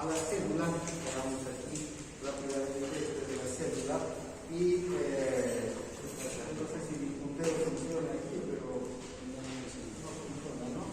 la célula, vamos aquí rápidamente de la célula, y no sé si mi puntero funciona aquí, pero no funciona, ¿no?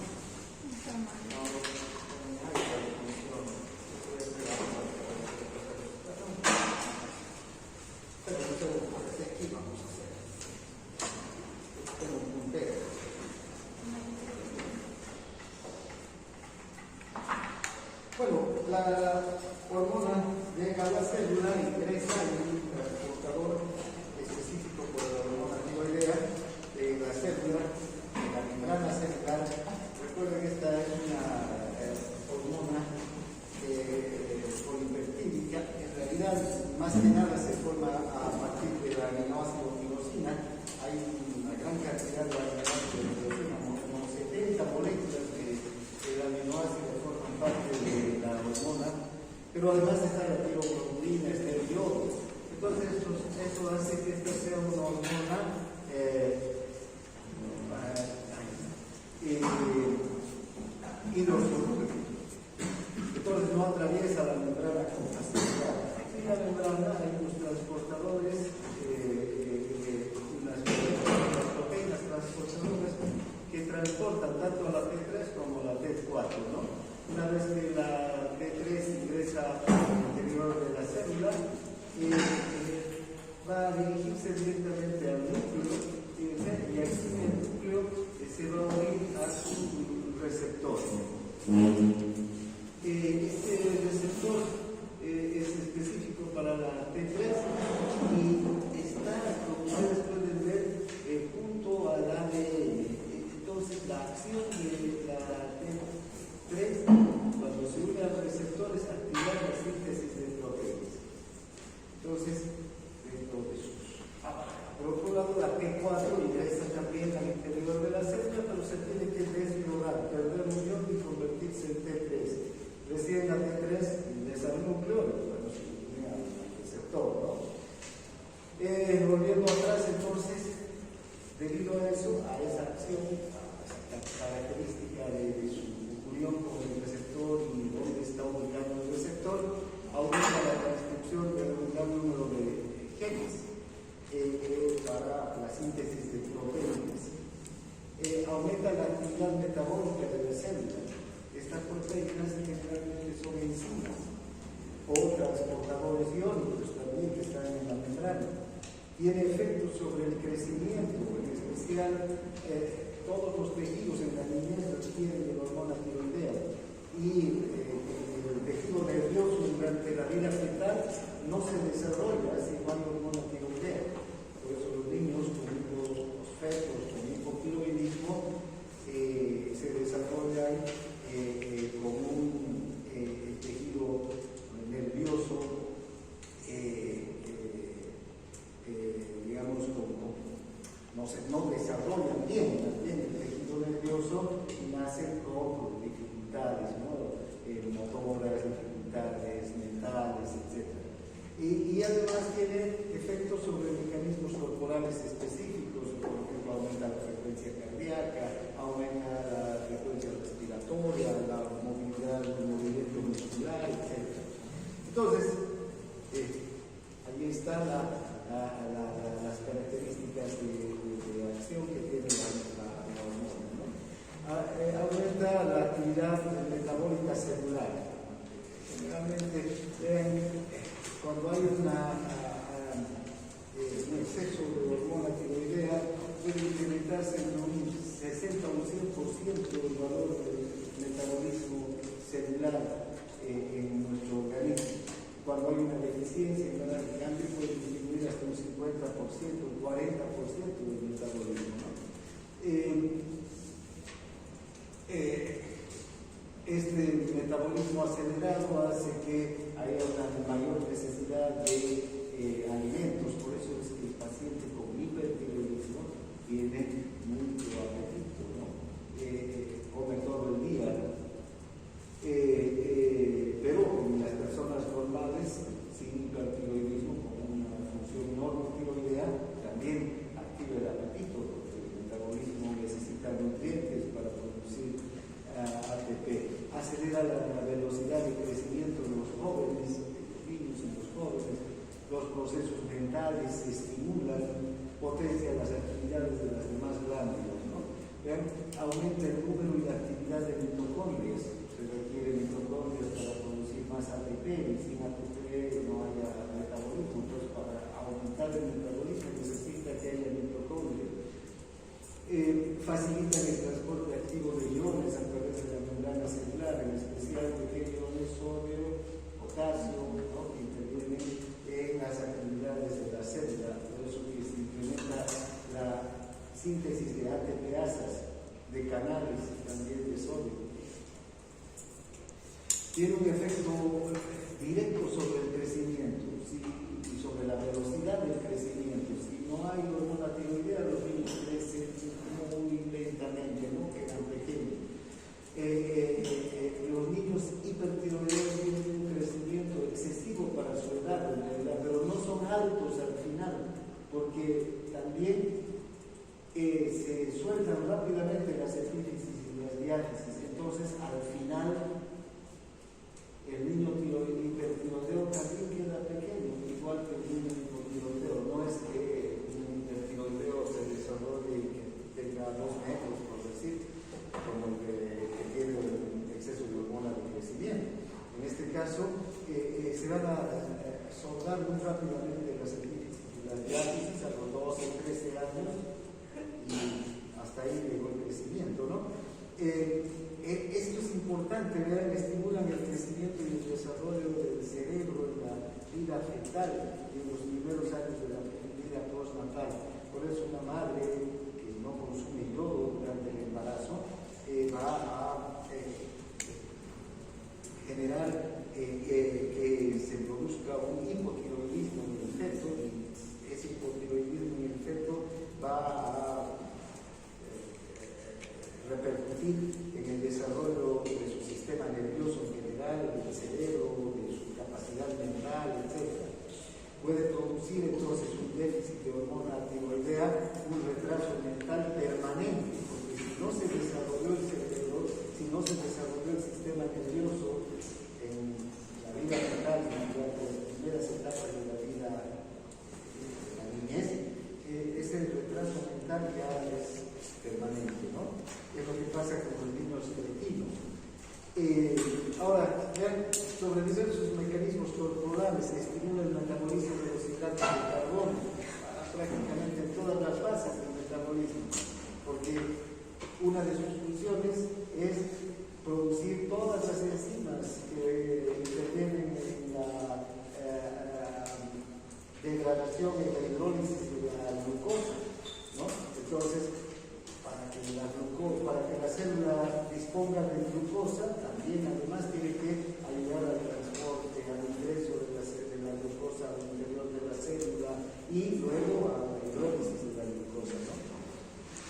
Bueno, la hormona llega a la célula, ingresa en un transportador específico por la hormona tiroidea de la célula, de la membrana celular. Recuerden que esta es una hormona polipeptídica. En realidad, más que nada se forma a partir del aminoácido tirosina. Hay una gran cantidad de aminoácidos de tirosina, como 70 moléculas del aminoácido forman parte de la hormona, pero además está la tiroglobulina, está el yodo. Entonces eso hace que esta sea una hormona hidrosoluble. Entonces no atraviesa la membrana con facilidad. En la membrana hay unos transportadores, unas proteínas transportadoras que transportan tanto a la T3 como a la T4, ¿no? Una vez que la T3 ingresa al interior de la célula, va a dirigirse directamente al núcleo, y aquí en el núcleo se va a unir a su receptor. Este receptor es específico para la T3 y está, como ustedes pueden ver, junto al ADN. Entonces, la acción de la T3, cuando se une al receptor, es activar la síntesis de proteínas. Entonces, dentro de sus... Por otro lado, la T4 ingresa también al interior de la célula, pero se tiene que desbloquear, perder unión y convertirse en T3. Recién la T3 ingresa al núcleo, bueno, se une al receptor, ¿no? Volviendo atrás, entonces, debido a eso, a esa acción, a esa característica de su unión con el receptor y dónde está ubicado el receptor, aumenta la transcripción de un gran número de genes para la síntesis de proteínas. Aumenta la actividad metabólica de la célula. Estas proteínas generalmente son enzimas o transportadores iónicos también que están en la membrana. Tiene efectos sobre el crecimiento, en especial todos los tejidos en la niñez requieren de la hormona tiroidea, y el tejido nervioso durante la vida fetal no se desarrolla si no hay hormona tiroidea. Por eso los niños los fetos con hipotiroidismo se desarrollan con un tejido nervioso, digamos, no desarrollan bien el tejido nervioso y nacen con dificultades, ¿no? Motoras, dificultades mentales, etc. Y además tiene efectos sobre mecanismos corporales específicos, por ejemplo, aumenta la frecuencia cardíaca, aumenta la frecuencia respiratoria, la movilidad, el movimiento muscular, etc. Entonces, ahí están las características de acción que tiene la hormona, ¿no? Aumenta la actividad metabólica celular. Generalmente, cuando hay un exceso de hormona tiroidea, puede incrementarse en un 60 o un 100% el valor del metabolismo celular en nuestro organismo. Cuando hay una deficiencia en la cambio puede disminuir hasta un 50%, un 40% del metabolismo, ¿no? Este metabolismo acelerado hace que haya una mayor necesidad de alimentos, por eso es que el paciente con hipertiroidismo tiene mucho apetito, ¿no? Come todo el día, ¿no? aumenta el número y la actividad de mitocondrias. Se requiere mitocondrias para producir más ATP, y sin ATP no haya metabolismo. Entonces, para aumentar el metabolismo necesita que haya mitocondrias. Facilitan el transporte activo de iones a través de la membrana celular, en especial de iones sodio, potasio, ¿no?, que intervienen en las actividades de la célula. Por eso que se incrementa la síntesis de ATPasas, de canales y también de sodio. Tiene un efecto directo sobre el crecimiento, ¿sí?, y sobre la velocidad del crecimiento. Si no hay hormona tiroidea, los niños crecen muy lentamente, ¿no?, quedan pequeños. Los niños hipertiroideos tienen un crecimiento excesivo para su edad, en realidad, pero no son altos al final, porque también se sueltan rápidamente las epífisis y las diáfisis. Entonces, al final, el niño hipertiroideo también queda pequeño, igual que el niño hipotiroideo. No es que un hipertiroideo se desarrolle y que tenga 2 metros, por decir, como el que tiene un exceso de hormona de crecimiento. En este caso, se van a soldar muy rápidamente las epífisis y las diáfisis a los 12, 13 años, y hasta ahí llegó el crecimiento, ¿no? Esto es importante, vean, estimulan el crecimiento y el desarrollo del cerebro en la vida fetal y en los primeros años de la vida postnatal. Por eso una madre que no consume yodo durante el embarazo va a generar que se produzca un hipotiroidismo en el feto, y ese hipotiroidismo en el feto va a repercutir en el desarrollo de su sistema nervioso en general, del cerebro, de su capacidad mental, etc. Puede producir entonces un déficit de hormona tiroidea, un retraso mental permanente, porque si no se desarrolló el cerebro, si no se desarrolló el sistema nervioso en la vida mental, durante las primeras etapas de la vida, la niñez, ese retraso mental ya es permanente, ¿no? Es lo que pasa con los niños cretinos. Ahora, vean, sobre diversos mecanismos corporales, se estimula el metabolismo de los hidratos de carbono, prácticamente en todas las fases del metabolismo, porque una de sus funciones es producir todas las enzimas que intervienen en la degradación y la hidrólisis de la glucosa, ¿no? Entonces, para que la célula disponga de glucosa, también además tiene que ayudar al transporte, al ingreso de la glucosa al interior de la célula y luego a la hidrólisis de la glucosa, ¿no?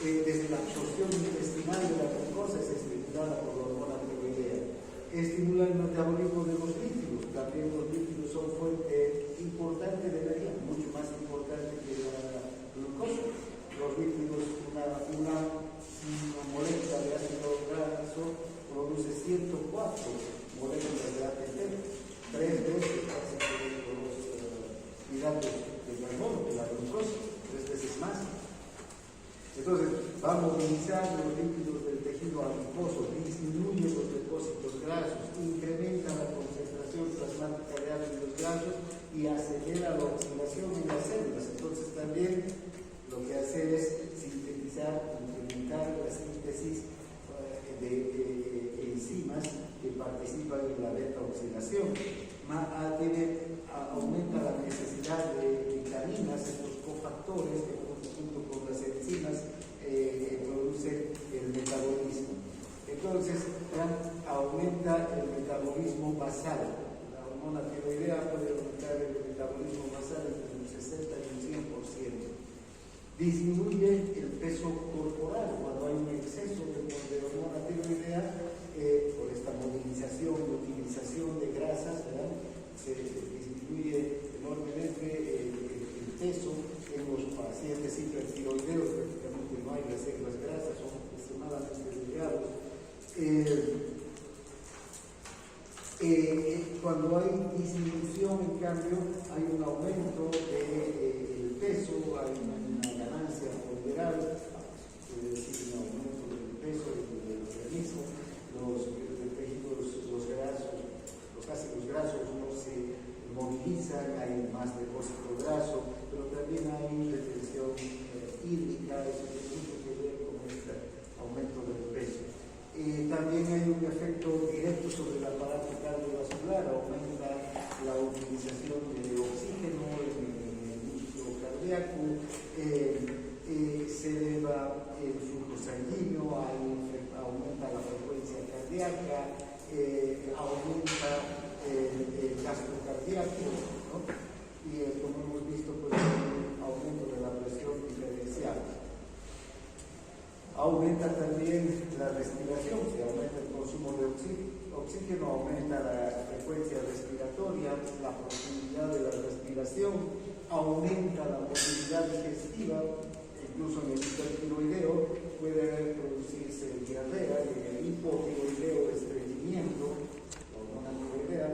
Desde la absorción intestinal de la glucosa es estimulada por la hormona tiroidea. Estimula el metabolismo de los lípidos. También los lípidos son fuente importante de energía, mucho más importante que la glucosa. Los lípidos, una molécula de ácido graso produce 104 moléculas de ATP, 3 veces casi que los hidratos de carbono, que la glucosa, 3 veces más. Entonces, va a movilizar los lípidos del tejido adiposo, disminuye los depósitos grasos, incrementa la concentración plasmática de ácidos grasos y acelera la oxidación en las células. Entonces, también lo que hace es sintetizar, incrementar la síntesis de enzimas que participan en la beta-oxidación. Aumenta la necesidad de vitaminas, estos cofactores que junto con las enzimas producen el metabolismo. Entonces, aumenta el metabolismo basal. La hormona tiroidea puede aumentar el metabolismo basal entre un 60 y un 100%. Disminuye el peso corporal cuando hay un exceso de hormona tiroidea por esta movilización y utilización de grasas, ¿verdad? Se disminuye enormemente el peso en los pacientes hipertiroideos, prácticamente no hay reservas grasas, son extremadamente delgados. Cuando hay disminución, en cambio, hay un aumento del peso, hay una ganancia ponderal, quiere decir un aumento del peso del organismo, los tejidos, los grasos, los ácidos grasos no se movilizan, hay más depósito graso, pero también hay retención hídrica, eso tiene mucho que ver con este aumento del peso. También hay un efecto directo sobre el aparato cardiovascular, aumenta la utilización de oxígeno en el músculo cardíaco, se eleva el flujo sanguíneo, aumenta la frecuencia cardíaca, aumenta el gasto cardíaco, ¿no? Y como hemos visto, pues, un aumento de la presión diferencial. Aumenta también la respiración, si aumenta el consumo de oxígeno, aumenta la frecuencia respiratoria, la profundidad de la respiración, aumenta la movilidad digestiva, incluso en el hipertiroideo puede producirse diarrea, y en el hipotiroideo estreñimiento, la hormona tiroidea,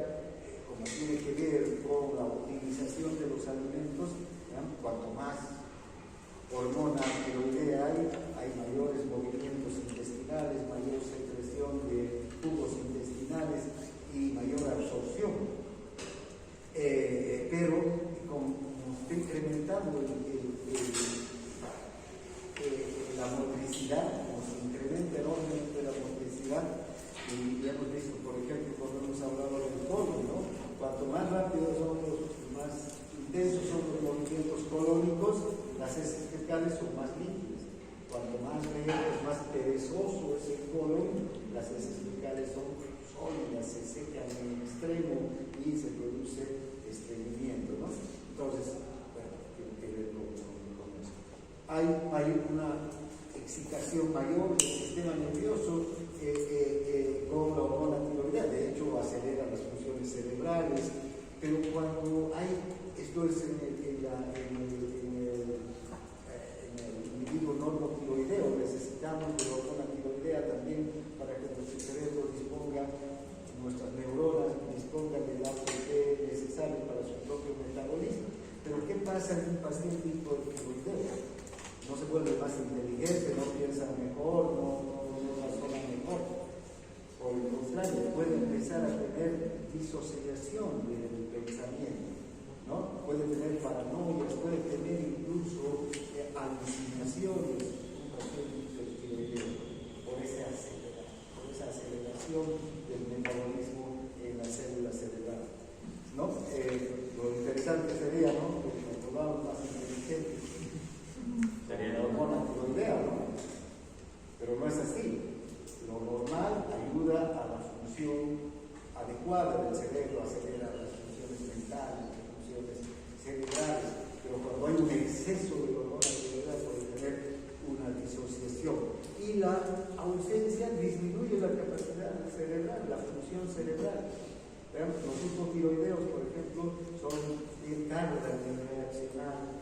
como tiene que ver con la utilización de los alimentos, cuanto más hormona tiroidea hay mayores movimientos intestinales, mayor secreción de jugos intestinales y mayor absorción. Pero como está incrementando la motricidad, como se incrementa enormemente la motricidad, y ya hemos visto, por ejemplo, cuando hemos hablado del colon, ¿no? Cuanto más rápido son más intensos son los movimientos colónicos, las heces fecales son más líquidas. Cuanto más lento, más perezoso es el colon, las heces fecales son sólidas, se secan en extremo y se produce estreñimiento, ¿no? Entonces, bueno, tiene que ver con eso. Hay una excitación mayor del sistema nervioso con la hormona tiroidea, de hecho acelera las funciones cerebrales, pero cuando hay, esto es en el individuo normotiroideo, necesitamos de la hormona tiroidea también para que nuestro cerebro disponga, nuestras neuronas dispongan del ATP necesario para su propio metabolismo. Pero ¿qué pasa en un paciente hipotiroideo? No se vuelve más inteligente, no piensa mejor, no razona mejor. Por el contrario, puede empezar a tener disociación del pensamiento, ¿no? Puede tener paranoias, puede tener incluso alucinaciones, un paciente hipotiroideo, por esa aceleración del metabolismo en las células cerebrales, ¿no? Lo interesante sería, ¿no?, que nos volvamos más inteligentes. Sería la hormona tiroidea, ¿no? Pero no es así. Lo normal ayuda a la función adecuada del cerebro, acelera las funciones mentales, las funciones cerebrales, pero cuando hay un exceso de hormona tiroidea puede tener una disociación. Y la ausencia disminuye la capacidad cerebral, la función cerebral. Los hipotiroideos, por ejemplo, tardan en reaccionar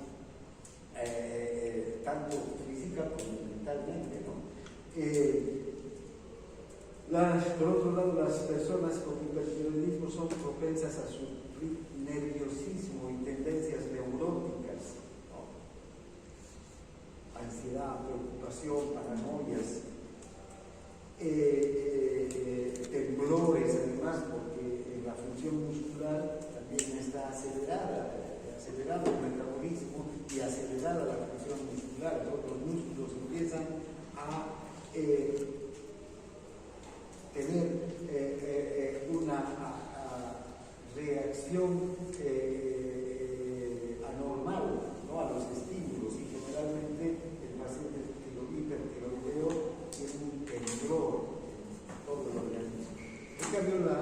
tanto física como mentalmente, ¿no? Por otro lado, las personas con hipertiroidismo son propensas a sufrir nerviosismo y tendencias neuróticas, ¿no? Ansiedad, preocupación, paranoias, temblores, además, porque la función muscular también está acelerado el metabolismo y acelerada la función muscular. Los músculos empiezan a tener una reacción anormal, ¿no?, a los estímulos, y generalmente el paciente hipertiroideo tiene un temblor en todo el organismo. En cambio, la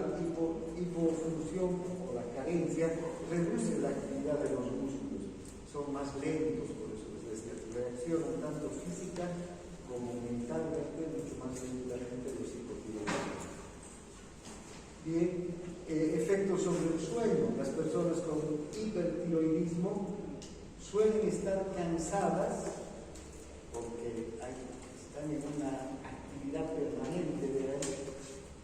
hipofunción o la carencia reduce la actividad de los músculos, son más lentos, por eso reaccionan tanto física como mentalmente mucho más lentamente los hipotiroideos. Bien, efectos sobre el sueño. Las personas con hipertiroidismo suelen estar cansadas porque están en una actividad permanente de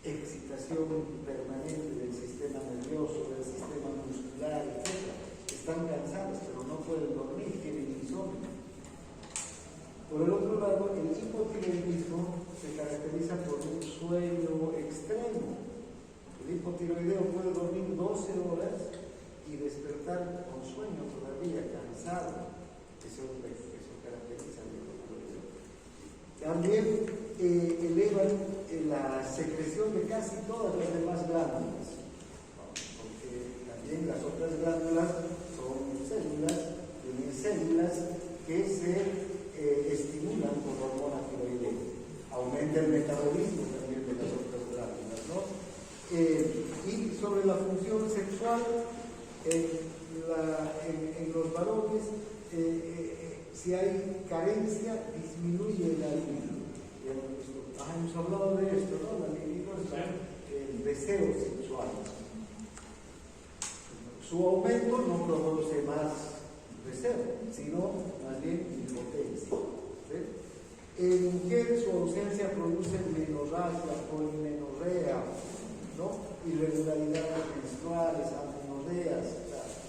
excitación permanente del sistema nervioso, del sistema muscular, etc. Están cansadas, pero no pueden dormir, tienen insomnio. Por el otro lado, el hipotiroidismo se estar con sueño todavía, cansado. Eso caracteriza el hipotiroidismo. También elevan la secreción de casi todas las demás glándulas, ¿no? Porque también las otras glándulas son células, tienen células que se estimulan por hormona tiroidea. Aumenta el metabolismo también de las otras glándulas, ¿no? Y sobre la función sexual, en los varones, si hay carencia, disminuye la libido. Hemos hablado de esto, ¿no? La libido es el deseo sexual. Su aumento no produce más deseo, sino más bien impotencia. ¿Sí? En mujeres su ausencia produce menorragia, polimenorrea, ¿no? Irregularidades menstruales, amenorreas,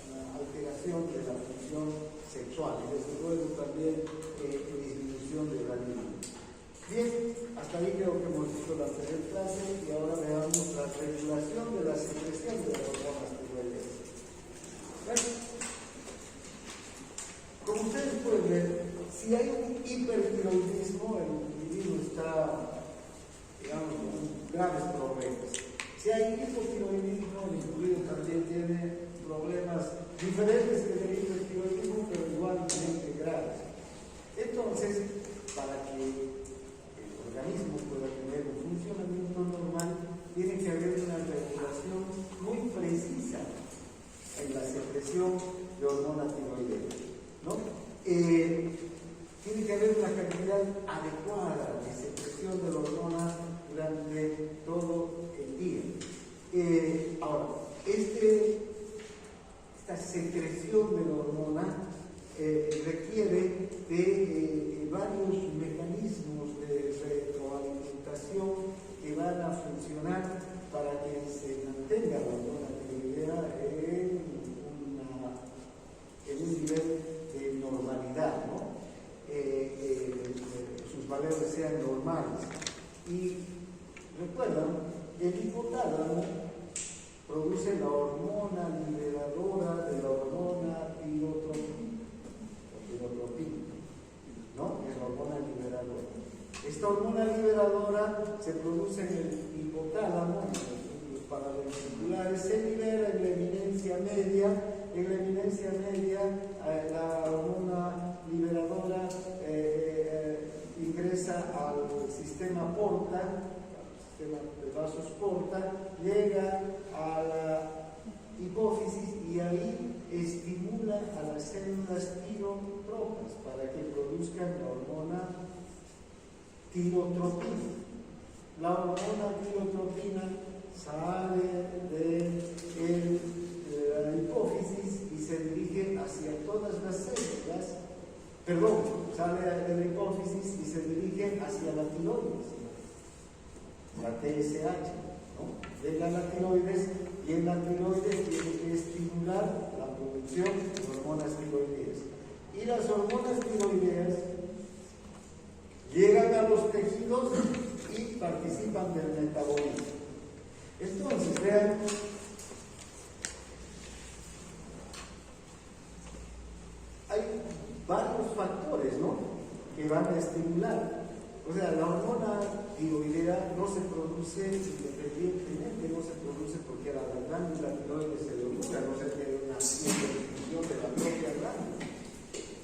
una alteración de la función sexual y desde luego también disminución de la libido. Bien, hasta ahí creo que hemos visto la primera clase y ahora veamos la regulación de la secreción de las hormonas tiroideas. Bueno, como ustedes pueden ver, si hay un hipertiroidismo, el individuo está, digamos, con graves problemas. Si hay hipotiroidismo, el individuo también tiene problemas diferentes que el hipertiroidismo, pero igualmente graves. Entonces, para que el organismo pueda tener un funcionamiento normal, tiene que haber una regulación muy precisa en la secreción de hormona tiroidea, ¿no? Tiene que haber una cantidad adecuada de secreción de la hormona durante todo el día. Ahora, esta secreción de la hormona requiere de varios mecanismos de retroalimentación que van a funcionar para que se mantenga la hormona tiroidea en un nivel de normalidad, ¿no? Sus valores sean normales. Y recuerdan, el hipotálamo produce la hormona liberadora de la hormona tirotropina, ¿no? Es la hormona liberadora. Esta hormona liberadora se produce en el hipotálamo, en los núcleos paraventriculares, se libera en la eminencia media. En la eminencia media, la hormona liberadora ingresa al sistema porta, al sistema de vasos porta, llega a la hipófisis y ahí estimula a las células tirotropas para que produzcan la hormona tirotropina. La hormona tirotropina sale de la hipófisis y se dirige hacia todas las células, sale de la hipófisis y se dirige hacia la tiroides, la TSH, ¿no? Llega a la tiroides y en la tiroides tiene que estimular la producción de hormonas tiroideas. Y las hormonas tiroideas llegan a los tejidos y participan del metabolismo. Entonces, vean, hay varios factores, ¿no?, que van a estimular. O sea, la hormona tiroidea no se produce independientemente, no se produce porque a la glándula tiroides se le ocurra, no se tiene una interfunción de la propia glándula.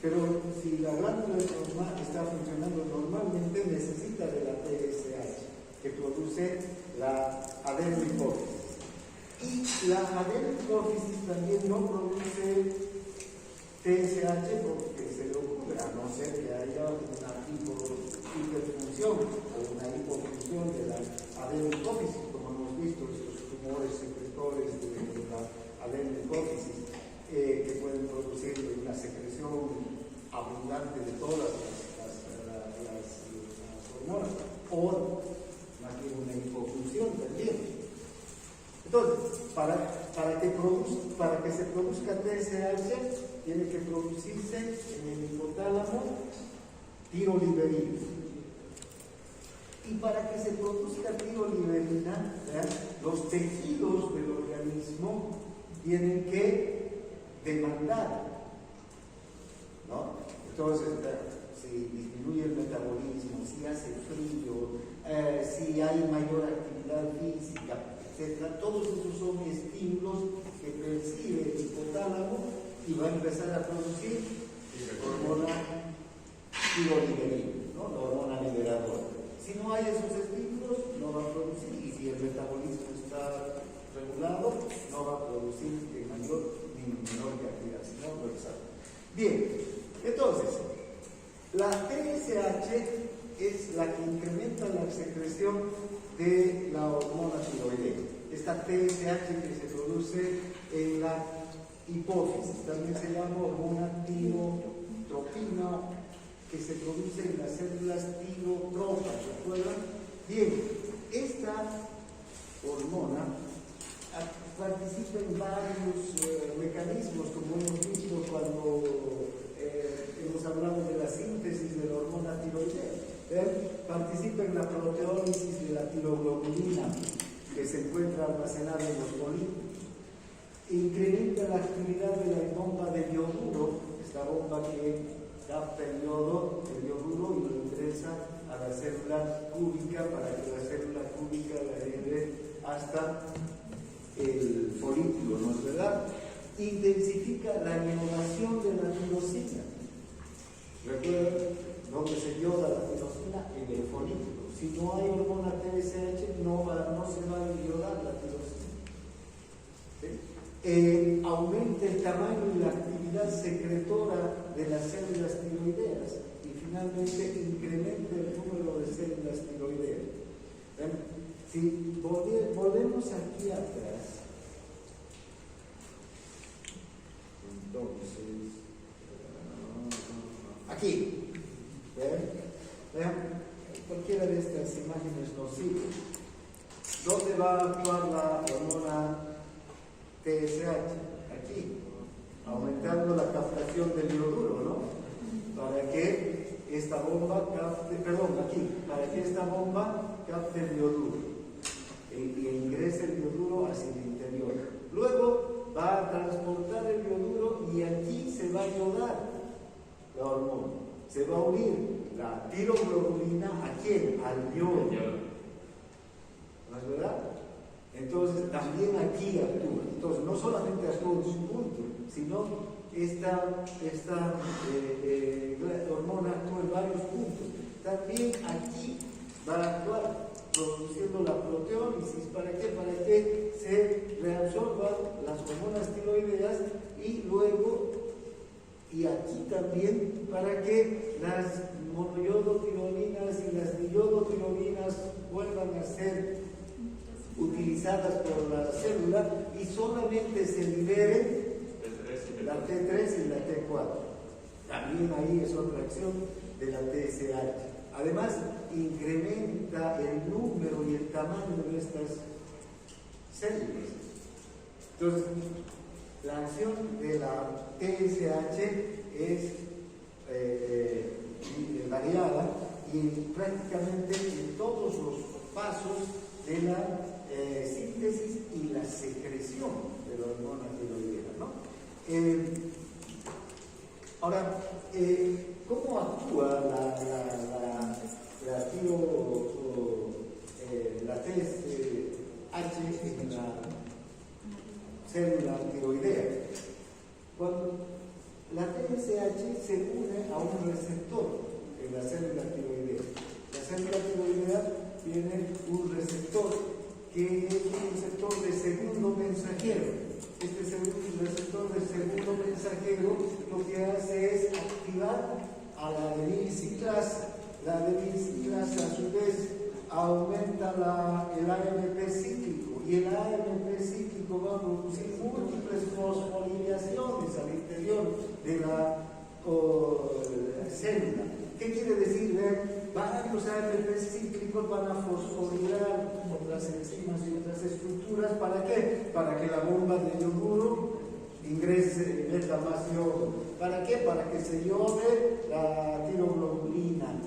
Pero si la glándula está funcionando normalmente, necesita de la TSH, que produce la adenohipófisis. Y la adenohipófisis también no produce TSH porque se le ocurre, a no ser que haya una hiperfunción o una hipofunción de la adenohipófisis, como hemos visto, estos tumores secretores de la adenohipófisis que pueden producir una secreción abundante de todas las hormonas, o más bien una hipofunción también. Entonces, para que se produzca TSH, tiene que producirse en el hipotálamo tiroliberina. Y para que se produzca tiroliberina, los tejidos del organismo tienen que demandada, ¿no? Entonces, si disminuye el metabolismo, si hace frío, si hay mayor actividad física, etc., todos esos son estímulos que percibe el hipotálamo y va a empezar a producir hormona tiroiderina, ¿no? La hormona liberadora. Si no hay esos estímulos, no va a producir, y si el metabolismo está regulado, no va a producir en mayor ni menor cantidad, sino lo exacto. Bien, entonces, la TSH es la que incrementa la secreción de la hormona tiroidea. Esta TSH que se produce en la hipófisis, también se llama hormona tirotropina, que se produce en las células tirotropas, ¿recuerdan? Bien, esta hormona participa en varios mecanismos, como hemos visto cuando hemos hablado de la síntesis de la hormona tiroidea. Participa en la proteólisis de la tiroglobulina, que se encuentra almacenada en los folículos. Incrementa la actividad de la bomba de yoduro, esta bomba que capta el yoduro y lo ingresa a la célula cúbica para que la célula cúbica la lleve hasta el folículo, ¿no es verdad? Intensifica la iodación de la tirosina. ¿Recuerdan dónde se ioda la tirosina? En el folículo. Si no hay hormona TSH, no se va a iodar la tirosina. ¿Sí? Aumenta el tamaño y la actividad secretora de las células tiroideas y finalmente incrementa el número de células tiroideas. Si volvemos aquí atrás, entonces, aquí, vean, cualquiera de estas imágenes nos sirve. ¿Dónde va a actuar la hormona TSH? Aquí, aumentando la captación del yoduro, ¿no? Para que esta bomba capte, para que esta bomba capte el yoduro y ingrese el yoduro hacia el interior. Luego va a transportar el yoduro y aquí se va a iodar la hormona. Se va a unir la tiroglobulina ¿a quién? Al yodo. ¿No es verdad? Entonces también aquí actúa. Entonces no solamente actúa en un punto, sino esta hormona actúa en varios puntos. También aquí va a actuar produciendo la proteólisis. ¿Para qué? Para que se reabsorban las hormonas tiroideas y luego, y aquí también, para que las monoyodotironinas y las diyodotironinas vuelvan a ser utilizadas por la célula y solamente se liberen la T3 y la T4. También ahí es otra acción de la TSH. Además, incrementa el número y el tamaño de estas células. Entonces, la acción de la TSH es variada y prácticamente en todos los pasos de la síntesis y la secreción de la hormona tiroidea, ¿no? Ahora, ¿cómo actúa la TSH en la célula tiroidea? Cuando la TSH se une a un receptor en la célula tiroidea. La célula tiroidea tiene un receptor que es un receptor de segundo mensajero. Este receptor de segundo mensajero lo que hace es activar a la adenilciclasa. La adenilciclasa a su vez aumenta el AMP cíclico y el AMP cíclico va a producir múltiples fosforilaciones al interior de la célula. ¿Qué quiere decir? Varios AMP cíclicos van a fosforilar otras enzimas y otras estructuras. ¿Para qué? Para que la bomba de yoduro ingrese, meta más yodo. ¿Para qué? Para que se iode la tiroglobulina.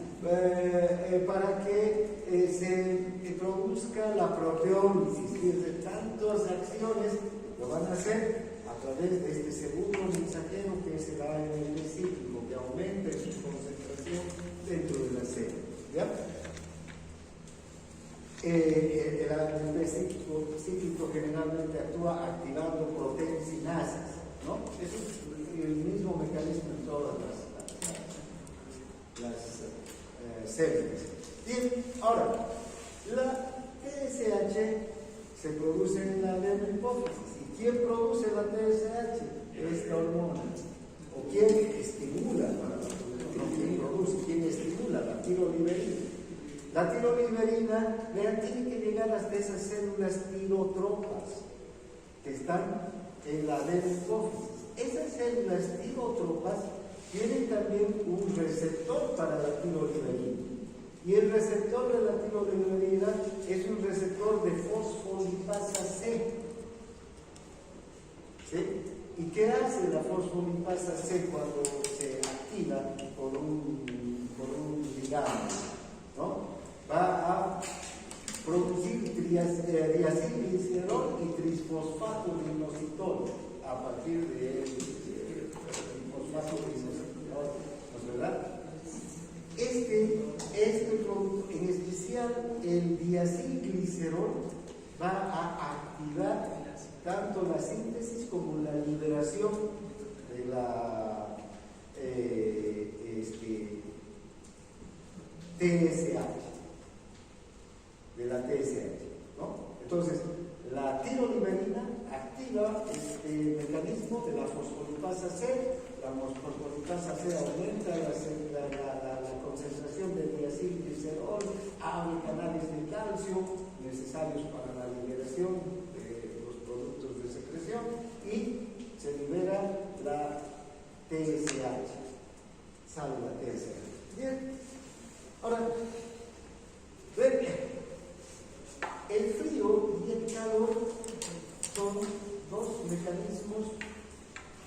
Para que se produzca la proteólisis. Y de tantas acciones lo van a hacer a través de este segundo mensajero que se da en el cíclico, que aumenta su concentración dentro de la célula. ¿Ya? El ADP cíclico generalmente actúa activando proteinsinasas, ¿no? Eso es el mismo mecanismo en todas las células. Bien, ahora, la TSH se produce en la hipófisis. ¿Y quién produce la TSH? Esta hormona. ¿O quién estimula? No, ¿quién produce? ¿Quién estimula? La tiroliberina. La tiroliberina, vean, tiene que llegar hasta esas células tirotropas que están en la hipófisis. Esas células tirotropas tienen también un receptor para la tiroliberina. Y el receptor de la tiroliberina es un receptor de fosfolipasa C. ¿Sí? ¿Y qué hace la fosfolipasa C cuando se activa por un ligando? ¿No? Va a producir diacilglicerol y trisfosfato de inositol a partir del fosfato de inositol, ¿no es verdad? Este producto, en especial el diacilglicerol, va a activar tanto la síntesis como la liberación de la TSH, ¿no? Entonces, la tiroliberina activa este mecanismo de la fosfolipasa C. La fosfolipasa C aumenta la concentración de diacilglicerol, abre canales de calcio necesarios para la liberación de los productos de secreción y se libera la TSH. Sale la TSH. Bien. Ahora, ven. El frío y el calor son dos mecanismos,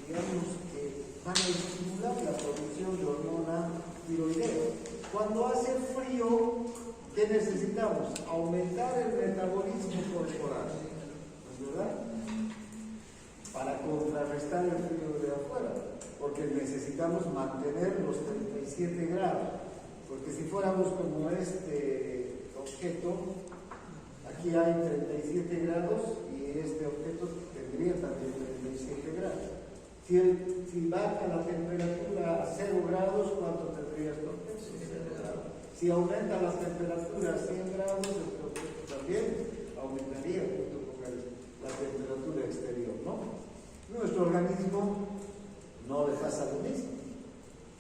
digamos, que van a estimular la producción de hormona tiroidea. Cuando hace frío, ¿qué necesitamos? Aumentar el metabolismo corporal, ¿no es verdad? Para contrarrestar el frío de afuera, porque necesitamos mantener los 37 grados, porque si fuéramos como este objeto, aquí hay 37 grados y este objeto tendría también 37 grados. Si baja la temperatura a 0 grados, ¿cuánto tendría este objeto? 0 grados. Si aumenta la temperatura a 100 grados, este objeto también aumentaría junto con la temperatura exterior, ¿no? Nuestro organismo no le pasa lo mismo.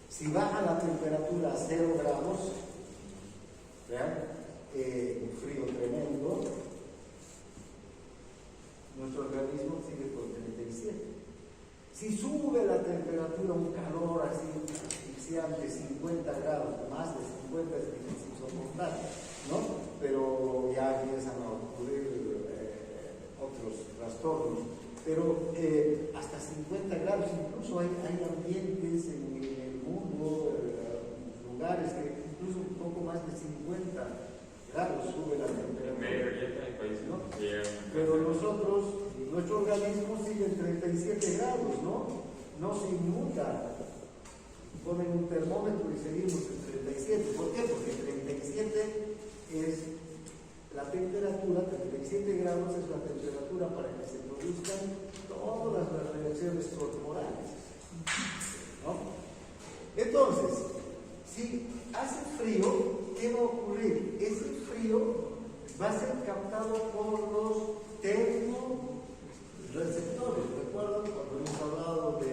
Si baja la temperatura a 0 grados, ¿vean? Un frío tremendo, nuestro organismo sigue con 37. Si sube la temperatura, un calor así asfixiante, 50 grados, más de 50 es difícil soportar, ¿no? Pero ya empiezan a ocurrir otros trastornos. Pero hasta 50 grados, incluso hay ambientes en el mundo, lugares que incluso un poco más de 50 grados sube la temperatura, ¿no? Pero nuestro organismo sigue en 37 grados, ¿no? No se inunda. Ponen un termómetro y seguimos en 37. ¿Por qué? Porque 37 es la temperatura, 37 grados es la temperatura para que se produzcan todas las reacciones corporales, ¿no? Entonces, si hace frío, ¿qué va a ocurrir? Ese frío va a ser captado por los termorreceptores. ¿Recuerdan cuando hemos hablado de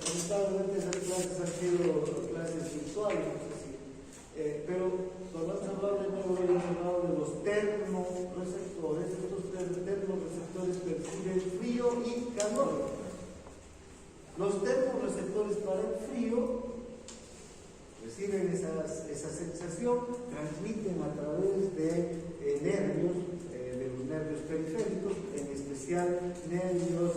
lamentablemente esas clases han sido clases virtuales, no sé si, pero cuando hemos hablado de neuro, hemos hablado de los termorreceptores. Estos termorreceptores perciben frío y calor. Los termorreceptores para el frío reciben esa sensación, transmiten a través de nervios, de los nervios periféricos, en especial nervios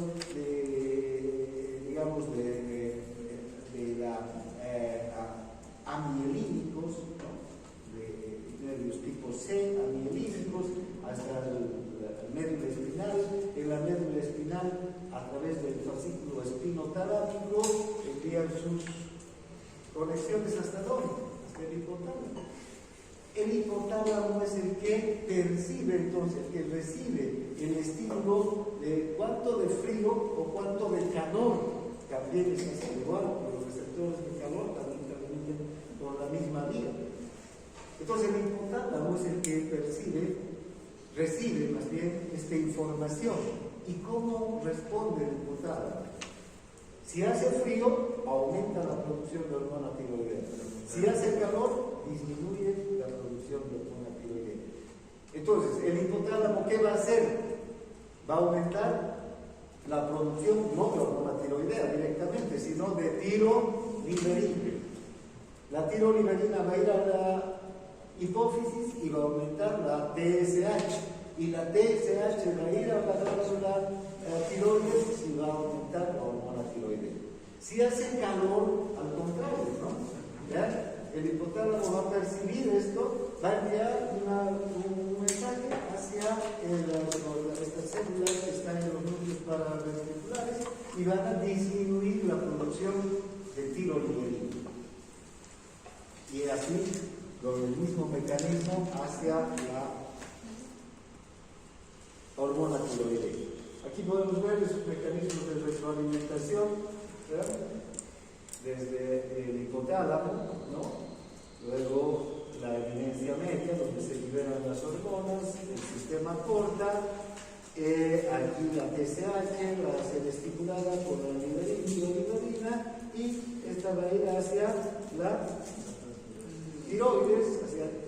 amielínicos, ¿no? De nervios tipo C, amielínicos, hasta el médula espinal. En la médula espinal terminal a través del fascículo espinotalámico, envían sus conexiones hasta dónde, hasta el hipotálamo. El hipotálamo es el que percibe, entonces, el que recibe el estímulo de cuánto de frío o cuánto de calor. También es así, igual, los receptores de calor también transmiten por la misma vía. Entonces el hipotálamo es el que recibe más bien esta información. ¿Y cómo responde el hipotálamo? Si hace frío, aumenta la producción de hormona tiroidea. Si hace calor, disminuye la producción de hormona tiroidea. Entonces, el hipotálamo, ¿qué va a hacer? Va a aumentar la producción no de hormona tiroidea directamente, sino de tiroliberina. La tiroliberina va a ir a la hipófisis y va a aumentar la TSH. Y la TSH va a ir a la glándula tiroides y va a aumentar la hormona tiroidea. Si hace calor, al contrario, ¿no? ¿Ya? El hipotálamo va a percibir esto, va a enviar un mensaje hacia estas células que están en los núcleos paraventriculares y van a disminuir la producción de tiroliberina. Y así, el mismo mecanismo hacia la hormona tiroidea. Aquí podemos ver esos mecanismos de retroalimentación, ¿verdad? Desde el hipotálamo, ¿no? Luego la eminencia media, donde se liberan las hormonas, el sistema porta, aquí la TSH va a ser estimulada por la liberina y esta va a ir hacia la tiroides,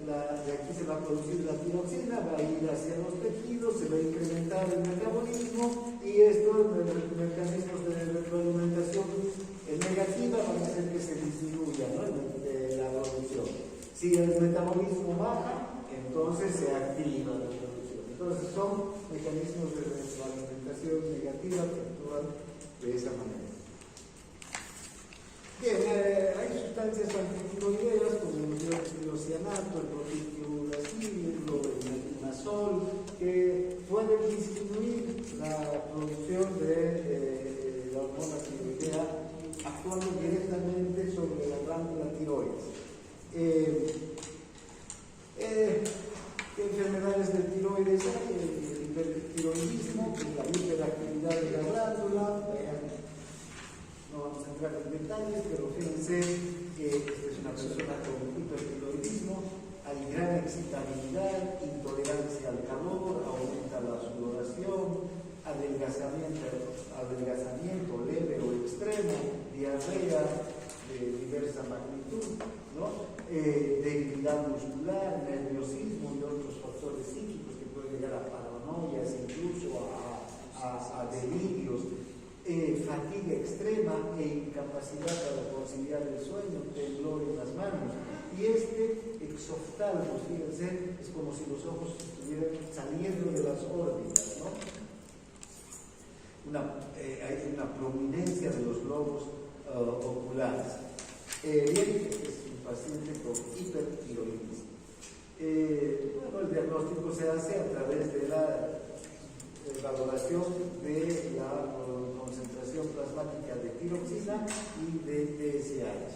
de aquí se va a producir la tiroxina, va a ir hacia los tejidos, se va a incrementar el metabolismo y estos mecanismos de retroalimentación negativa van a hacer que se disminuya, ¿no? La producción. Si el metabolismo baja, entonces se activa la producción. Entonces son mecanismos de retroalimentación negativa que actúan de esa manera. Bien, hay sustancias antitiroideas como el tiroxianato, el propitiruracil, el imazol, que pueden disminuir la producción de la hormona tiroidea actuando directamente sobre la glándula tiroides. ¿Qué enfermedades del tiroides hay? El hipertiroidismo, que es la hiperactividad de la glándula. No vamos a entrar en detalles, pero fíjense que esta es una persona con hipertiroidismo, hay gran excitabilidad, intolerancia al calor, aumenta la sudoración, adelgazamiento leve o extremo, diarrea de diversa magnitud, ¿no? Debilidad muscular, nerviosismo y otros factores psíquicos que pueden llegar a paranoias, incluso a delirios. Fatiga extrema e incapacidad para conciliar el sueño, temblor en las manos. Y este exoftalmos, fíjense, es como si los ojos estuvieran saliendo de las órbitas, ¿no? Hay una prominencia de los globos oculares. Bien, es un paciente con hipertiroidismo. Bueno, el diagnóstico se hace a través de la valoración de la concentración plasmática de tiroxina y de TSH.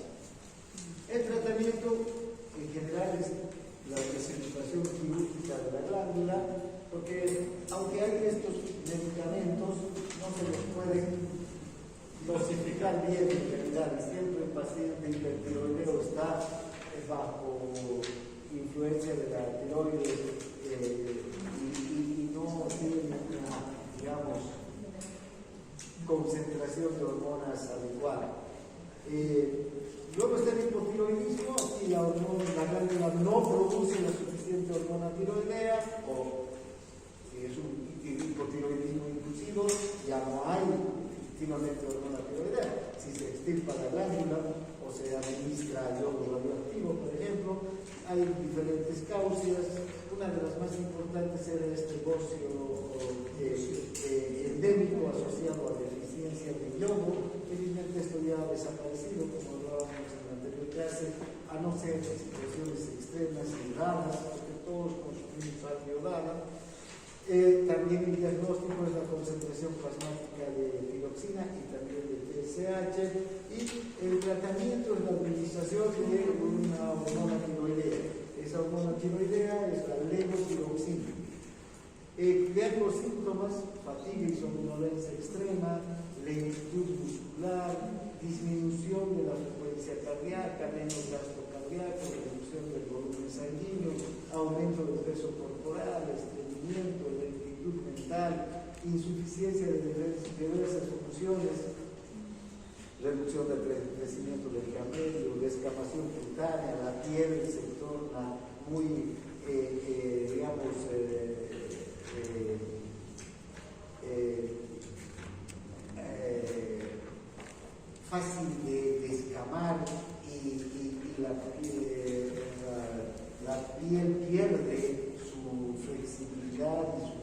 El tratamiento en general es la resecutación quirúrgica de la glándula, porque aunque hay estos medicamentos, no se los pueden dosificar bien en realidad, y siempre el paciente hipertiroideo está bajo influencia de la tiroides y no tiene una, digamos, concentración de hormonas adecuada. Luego está el hipotiroidismo, si la glándula no produce la suficiente hormona tiroidea, o si es un hipotiroidismo impulsivo, ya no hay efectivamente hormona tiroidea. Si se extirpa la glándula o se administra yodo radioactivo, por ejemplo, hay diferentes causas. Una de las más importantes era este bocio endémico asociado a deficiencia de yodo. Felizmente esto ya ha desaparecido, como hablábamos en la anterior clase, a no ser en situaciones extremas y raras, porque todos consumimos sal iodada. También el diagnóstico es la concentración plasmática de tiroxina y también de TSH, y el tratamiento es la administración de una hormona tiroidea. Esa hormona tiroidea es la levotiroxina. Vean los síntomas: fatiga y somnolencia extrema, lentitud muscular, disminución de la frecuencia cardíaca, menos gasto cardíaco, reducción del volumen sanguíneo, aumento del peso corporal, estreñimiento, lentitud mental, insuficiencia de diversas funciones, reducción del crecimiento del cabello, descamación cutánea, la piel se torna muy, fácil de escamar, y la piel pierde su flexibilidad y su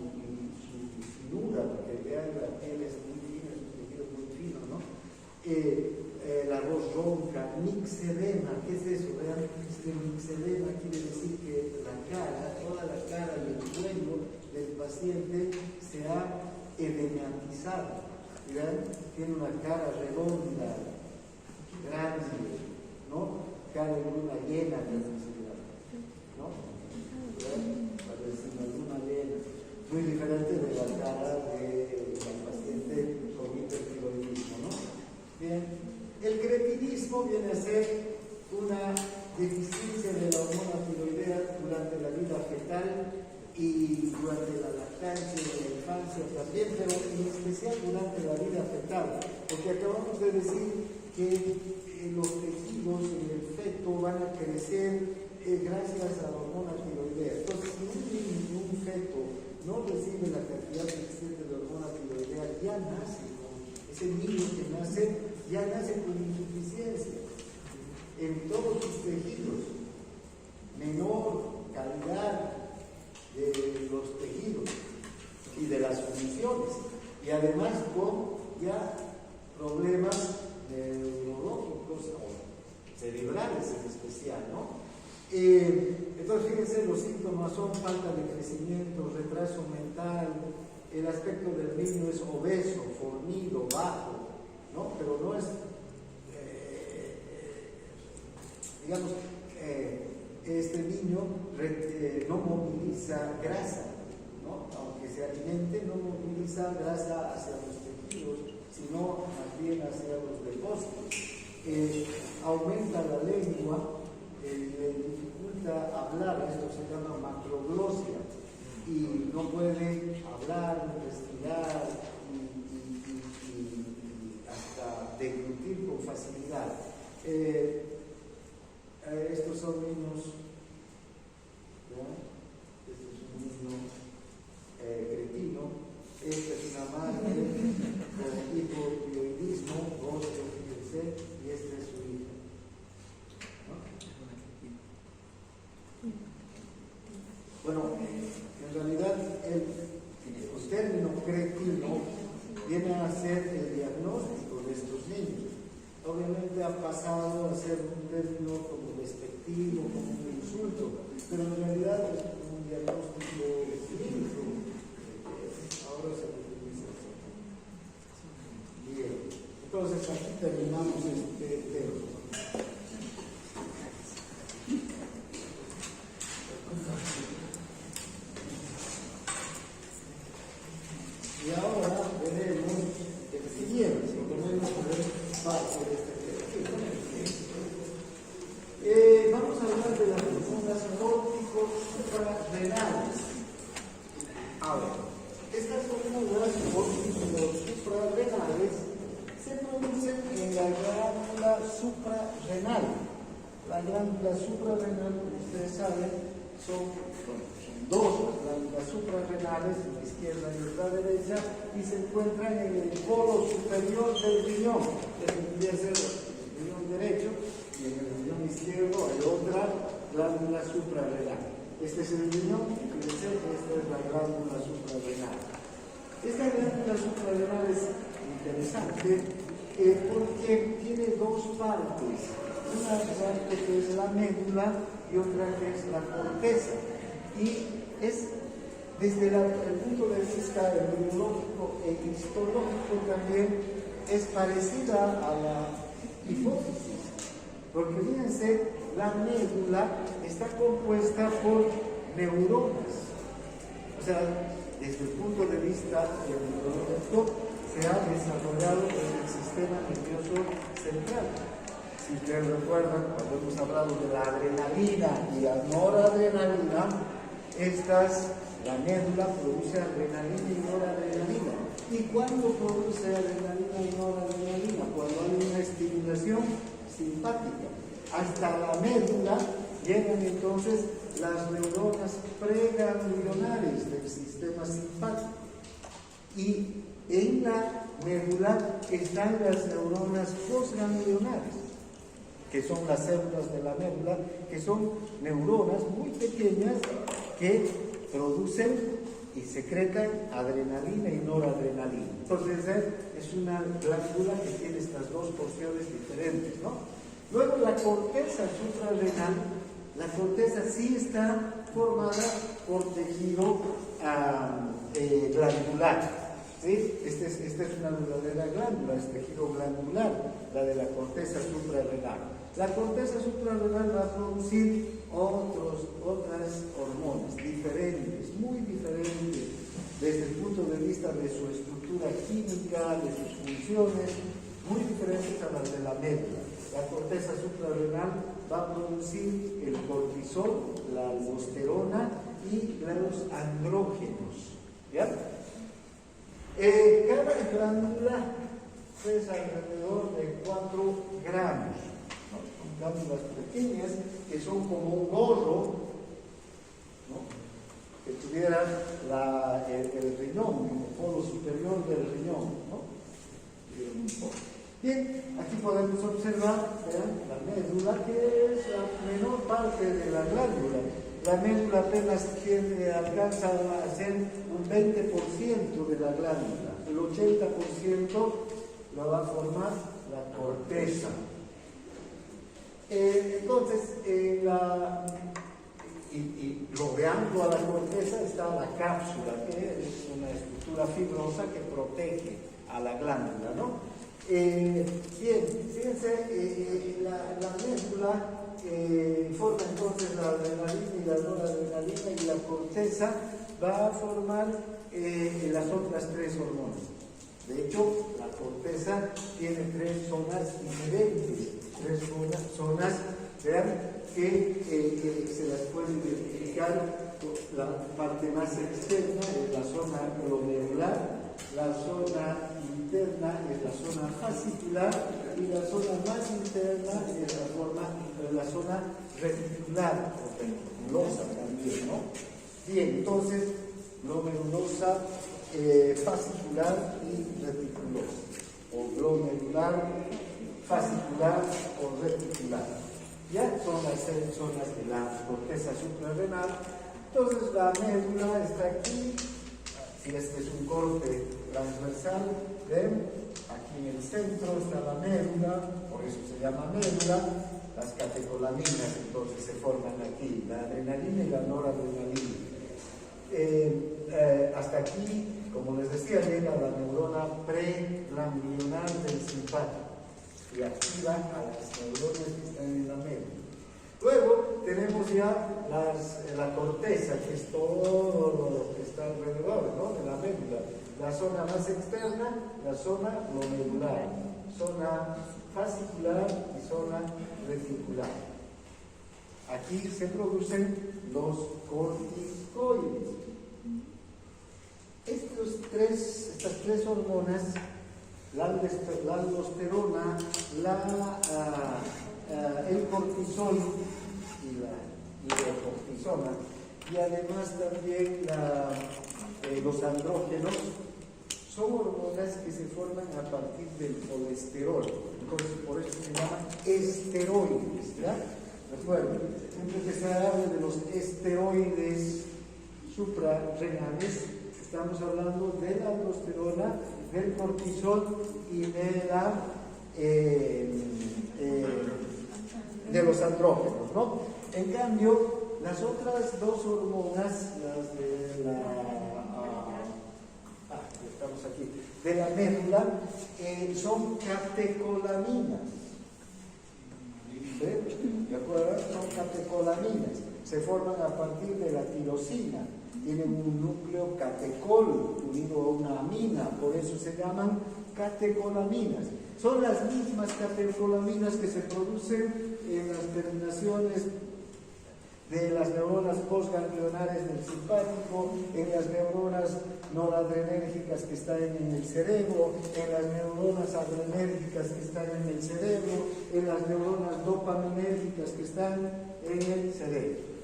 finura, porque vean, la piel es muy fina, es un tejido muy fino, ¿no? La voz ronca, mixedema. ¿Qué es eso? Vean, este mixedema quiere decir que la cara, toda la cara y el cuello del paciente se ha edematizado. ¿Vean? Tiene una cara redonda, grande, ¿no? Cara de luna llena, ¿no? ¿Vean? Parece una luna llena. Muy diferente de la cara del paciente con hipertiroidismo, ¿no? Bien. El cretinismo viene a ser una deficiencia de la hormona tiroidea durante la vida fetal y durante la lactancia y la infancia también, pero en especial durante la vida fetal, porque acabamos de decir que los tejidos en el feto van a crecer gracias a la hormona tiroidea. Entonces, si un feto no recibe la cantidad suficiente de hormona tiroidea, ya nace con ese niño que nace, ya nace con insuficiencia en todos sus tejidos, menor calidad de los tejidos y de las funciones, y además con ya problemas neurológicos o cerebrales en especial, ¿no? Entonces, fíjense, los síntomas son falta de crecimiento, retraso mental, el aspecto del niño es obeso, fornido, bajo, ¿no? Pero no es, digamos, este niño no moviliza grasa, ¿no? Aunque se alimente, no moviliza grasa hacia los tejidos, sino más bien hacia los depósitos. Aumenta la lengua, le dificulta hablar, esto se llama macroglosia, y no puede hablar, respirar y hasta deglutir con facilidad. Estos son niños, ¿verdad? Este es un niño cretino, esta es una madre con hipotiroidismo, fíjense, y esta es su hija, ¿no? Bueno, en realidad el término cretino viene a ser el diagnóstico de estos niños. Obviamente ha pasado a ser un término como despectivo, como un insulto, pero en realidad es un diagnóstico clínico. Ahora se utiliza así. Bien, entonces aquí terminamos este tema. Y ahora veremos el siguiente, si podemos ver parte de este tema. Vamos a hablar de las hormonas córtico-suprarrenales. A ver, estas hormonas córtico-suprarrenales se producen en la glándula suprarrenal. La glándula suprarrenal, como ustedes saben, son dos glándulas suprarrenales, la izquierda y la derecha, y se encuentran en el polo superior del riñón, que tendría que ser el riñón derecho, y en el riñón izquierdo hay otra glándula suprarrenal. Este es el riñón, fíjense, esta es la glándula suprarrenal. Esta glándula suprarrenal es interesante porque tiene dos partes, una parte que es la médula y otra que es la corteza. Y es Desde el punto de vista epidemiológico e histológico también es parecida a la hipótesis, porque fíjense, la médula está compuesta por neuronas. O sea, desde el punto de vista neurológico se ha desarrollado en el sistema nervioso central. Si ustedes recuerdan, cuando hemos hablado de la adrenalina y la noradrenalina, la médula produce adrenalina y noradrenalina. ¿Y cuándo produce adrenalina y noradrenalina? Cuando hay una estimulación simpática. Hasta la médula llegan entonces las neuronas preganglionares del sistema simpático. Y en la médula están las neuronas postganglionares, que son las células de la médula, que son neuronas muy pequeñas que producen y secretan adrenalina y noradrenalina. Entonces es una glándula que tiene estas dos porciones diferentes, ¿no? Luego la corteza suprarrenal, la corteza sí está formada por tejido glandular. ¿Sí? Esta es una verdadera glándula, es tejido glandular, la de la corteza suprarrenal. La corteza suprarrenal va a producir otras hormonas diferentes, muy diferentes, desde el punto de vista de su estructura química, de sus funciones, muy diferentes a las de la médula. La corteza suprarrenal va a producir el cortisol, la aldosterona y los andrógenos. ¿Ya? Cada glándula pesa alrededor de 4 gramos. Son glándulas pequeñas que son como un gorro, ¿no? Que tuviera el riñón, el polo superior del riñón, ¿no? Bien, aquí podemos observar, vean, la médula, que es la menor parte de la glándula. La médula apenas alcanza a ser un 20% de la glándula. El 80% lo va a formar la corteza. Entonces, rodeando a la corteza está la cápsula, que es una estructura fibrosa que protege a la glándula, ¿no? Bien, fíjense, la médula forma entonces la adrenalina y la noradrenalina, y la corteza va a formar las otras 3 hormonas. De hecho, la corteza tiene 3 zonas diferentes, 3 zonas, vean, que se las puede identificar. La parte más externa es la zona glomerular, la zona interna es la zona fascicular y la zona más interna es la zona reticular, o reticulosa también, ¿no? Bien, entonces, glomerulosa, fascicular y reticulosa, o glomerular, fascicular o reticular. Ya son las 6 zonas de la corteza suprarrenal. Entonces la médula está aquí. Si este es un corte transversal, ¿ven? Aquí en el centro está la médula, por eso se llama médula. Las catecolaminas entonces se forman aquí, la adrenalina y la noradrenalina. Hasta aquí, como les decía, llega la neurona preganglionar del simpático y activa a las neuronas que están en la médula. Luego tenemos ya la corteza, que es todo lo que está alrededor, ¿no?, de la médula. La zona más externa, la zona glomerular, zona fascicular y zona reticular. Aquí se producen los corticoides. Estas tres hormonas, la aldosterona, el cortisol y la cortisona, y además también los andrógenos, son hormonas que se forman a partir del colesterol. Entonces, por eso se llaman esteroides, ¿ya? Recuerden, siempre que se habla de los esteroides suprarrenales, estamos hablando de la aldosterona, del cortisol y de los andrógenos, ¿no? En cambio, Las otras dos hormonas, las de estamos aquí, de la médula, son catecolaminas. ¿Sí? ¿De acuerdo? Son catecolaminas. Se forman a partir de la tirosina. Tienen un núcleo catecol unido a una amina, por eso se llaman catecolaminas. Son las mismas catecolaminas que se producen en las terminaciones de las neuronas postganglionares del simpático, en las neuronas noradrenérgicas que están en el cerebro, en las neuronas adrenérgicas que están en el cerebro, en las neuronas dopaminérgicas que están en el cerebro.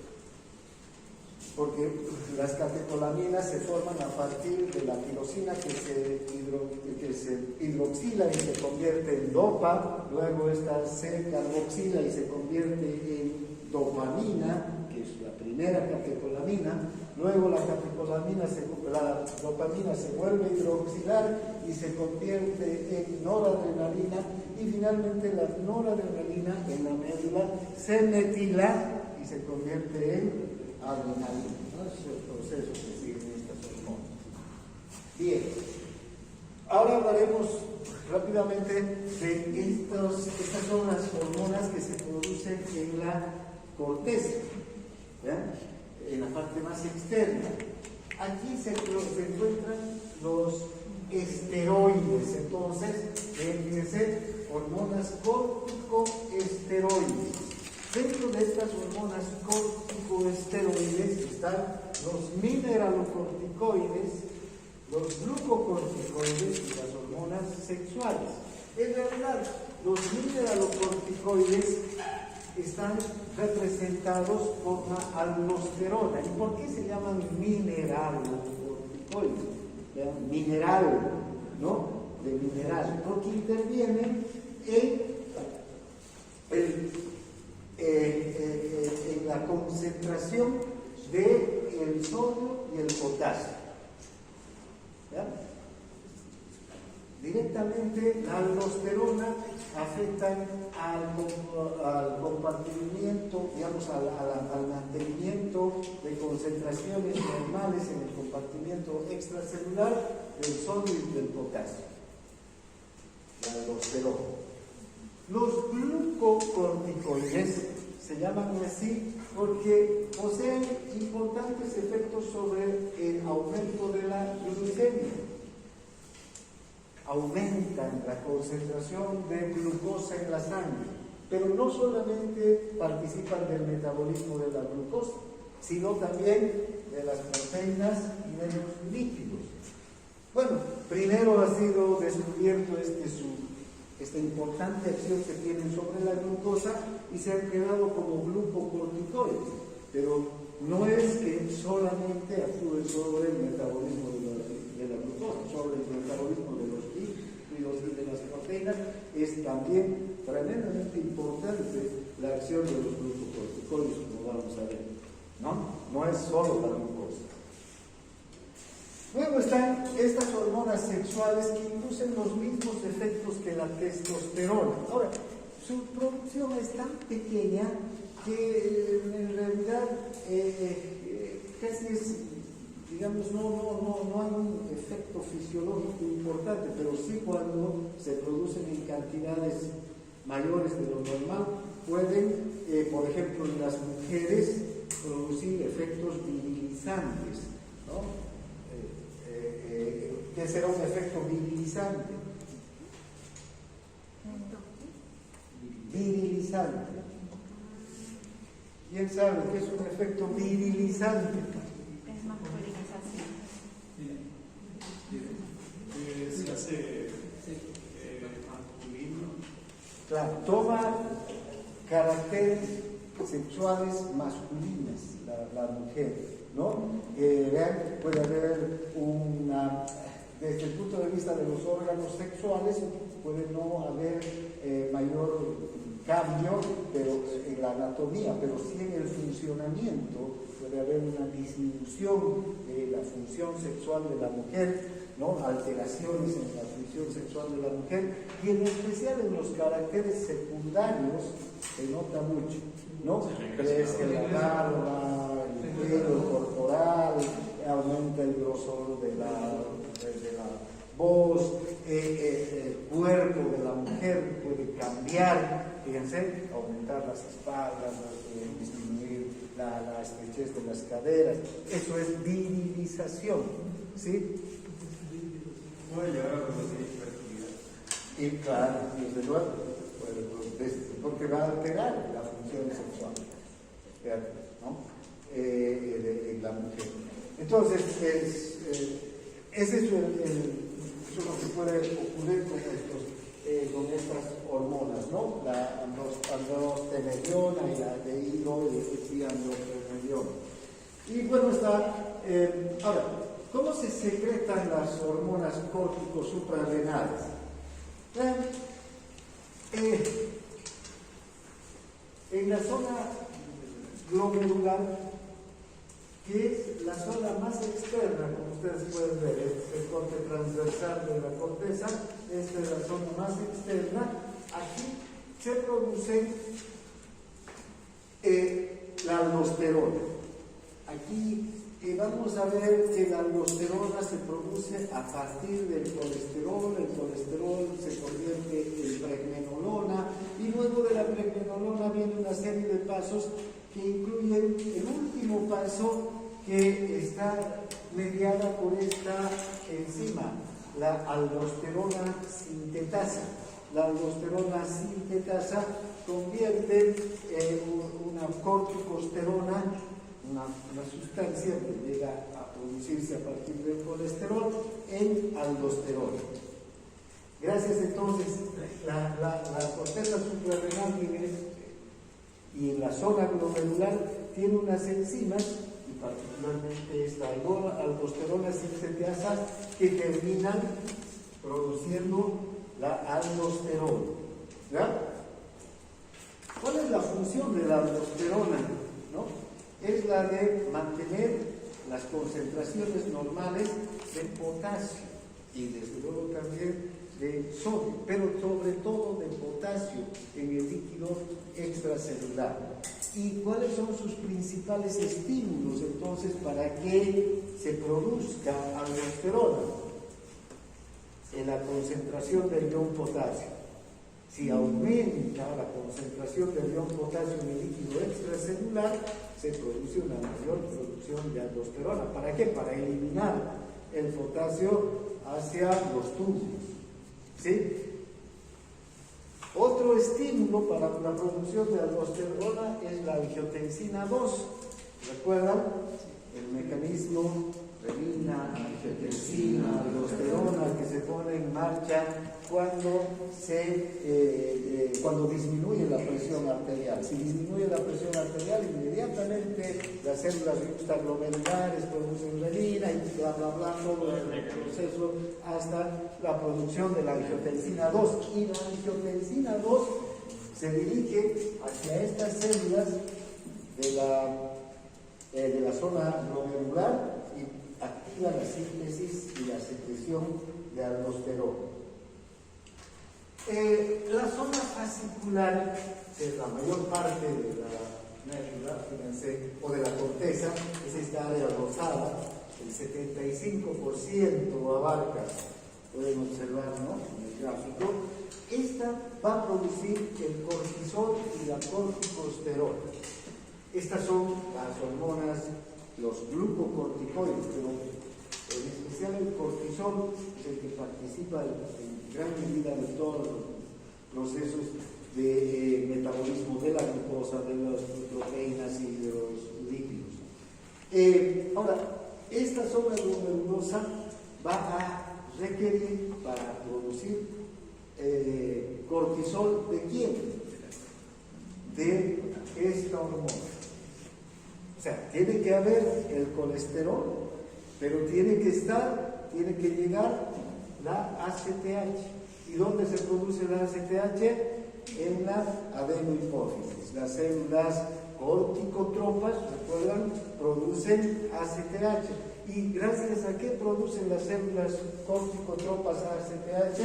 Porque las catecolaminas se forman a partir de la tirosina que se hidroxila y se convierte en dopa, luego esta se carboxila y se convierte en dopamina, que es la primera catecolamina, luego la dopamina se vuelve a hidroxilar y se convierte en noradrenalina, y finalmente la noradrenalina en la médula se metila y se convierte en adrenalina. ¿No? Ese es el proceso que siguen estas hormonas. Bien, ahora hablaremos rápidamente de estas son las hormonas que se producen en la corteza, ¿ya? En la parte más externa. Aquí se encuentran los esteroides, entonces, fíjense, hormonas corticoesteroides. Dentro de estas hormonas corticoesteroides están los mineralocorticoides, los glucocorticoides y las hormonas sexuales. En realidad, los mineralocorticoides están representados por la aldosterona. ¿Y por qué se llaman mineralocorticoides? Mineral, ¿no? De mineral, porque intervienen en la concentración del sodio y el potasio. ¿Ya? Directamente la aldosterona afecta al compartimiento, digamos, al mantenimiento de concentraciones normales en el compartimiento extracelular del sodio y del potasio. La aldosterona. Los glucocorticoides se llaman así porque poseen importantes efectos sobre el aumento de la glucemia. Aumentan la concentración de glucosa en la sangre, pero no solamente participan del metabolismo de la glucosa, sino también de las proteínas y de los lípidos. Bueno, primero ha sido descubierto esta importante acción que tienen sobre la glucosa y se han quedado como glucocorticoides, pero no es que solamente actúen sobre el metabolismo de la glucosa, sobre el metabolismo de los lípidos y de las proteínas. Es también tremendamente importante la acción de los glucocorticoides, como vamos a ver, no es solo la glucosa. Luego están estas hormonas sexuales que inducen los mismos efectos que la testosterona. Ahora, su producción es tan pequeña que en realidad casi es, digamos, no hay un efecto fisiológico importante, pero sí cuando se producen en cantidades mayores de lo normal, pueden, por ejemplo, en las mujeres producir efectos virilizantes, ¿no? ¿Qué será un efecto virilizante? Virilizante. ¿Quién sabe qué es un efecto virilizante? Es masculinización. Se hace masculino. Claro, toma caracteres sexuales masculinos la mujer, ¿no? Vean, puede haber desde el punto de vista de los órganos sexuales, puede no haber mayor cambio en la anatomía, pero sí en el funcionamiento puede haber una disminución de la función sexual de la mujer, ¿no? Alteraciones en la función sexual de la mujer, y en especial en los caracteres secundarios se nota mucho. ¿no? Crece la barba, el pelo corporal, aumenta el grosor de la voz, el cuerpo de la mujer puede cambiar, fíjense, aumentar las espaldas, disminuir la estrechez de las caderas. Eso es virilización, ¿sí? Puede llegar a producir fertilidad. Y claro, desde luego, porque va a alterar la función sexual, ¿no? En la mujer. Entonces, es eso lo que puede ocurrir con estas hormonas, ¿no? La androstenediona y la dihidroepiandrostenediona. Y bueno, ahora, ¿cómo se secretan las hormonas córticos suprarrenales? En la zona glomerular, que es la zona más externa, como ustedes pueden ver, es el corte transversal de la corteza, esta es la zona más externa. Aquí se produce la aldosterona. Aquí vamos a ver que la aldosterona se produce a partir del colesterol. El colesterol se convierte en pregnenolona y luego de la pregnenolona viene una serie de pasos que incluyen el último paso, que está mediada por esta enzima, la aldosterona sintetasa. La aldosterona sintetasa convierte una corticosterona, una sustancia que llega a producirse a partir del colesterol, en aldosterona. Gracias entonces, la corteza suprarrenal y en la zona glomerular tiene unas enzimas, y particularmente esta aldosterona sintetasa, que terminan produciendo la aldosterona. ¿Ya? ¿Cuál es la función de la aldosterona? ¿No? Es la de mantener las concentraciones normales de potasio y desde luego también de sodio, pero sobre todo de potasio en el líquido extracelular. ¿Y cuáles son sus principales estímulos entonces para que se produzca aldosterona? En la concentración del ion potasio. Si aumenta la concentración del ion potasio en el líquido extracelular, se produce una mayor producción de aldosterona. ¿Para qué? Para eliminar el potasio hacia los túbulos. ¿Sí? Otro estímulo para la producción de aldosterona es la angiotensina 2. ¿Recuerdan? El mecanismo renina, angiotensina, aldosterona que se pone en marcha cuando disminuye la presión arterial. Si disminuye la presión arterial, inmediatamente las células yuxtaglomerulares producen renina y bla bla bla, todo el proceso hasta la producción de la angiotensina 2. Y la angiotensina 2 se dirige hacia estas células de la zona glomerular y activa la síntesis y la secreción de aldosterona. La zona fascicular, que es la mayor parte de la médula, fíjense, o de la corteza, es esta área rosada, el 75% abarca, pueden observar, ¿no?, en el gráfico. Esta va a producir el cortisol y la corticosterona. Estas son las hormonas, los glucocorticoides, pero en especial el cortisol es el que participa en gran medida de todos los procesos de metabolismo de la glucosa, de las proteínas y de los lípidos. Ahora, esta zona glomerulosa va a requerir para producir cortisol, ¿de quién? De esta hormona. O sea, tiene que haber el colesterol, pero tiene que llegar la ACTH. ¿Y dónde se produce la ACTH? En la adenohipófisis. Las células corticotropas, ¿recuerdan?, producen ACTH. ¿Y gracias a qué producen las células corticotropas ACTH?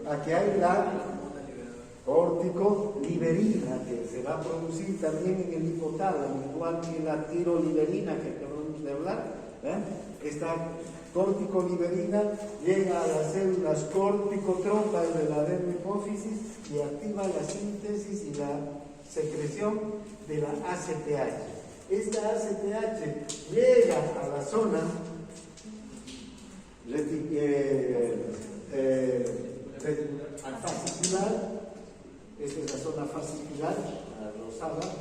A que hay la corticoliberina, que se va a producir también en el hipotálamo, igual que la tiroliberina que acabamos de hablar. Esta corticoliberina llega a las células corticotropas de la dermohipófisis y activa la síntesis y la secreción de la ACTH. Esta ACTH llega a la zona fascicular. Esta es la zona fascicular, la rosada,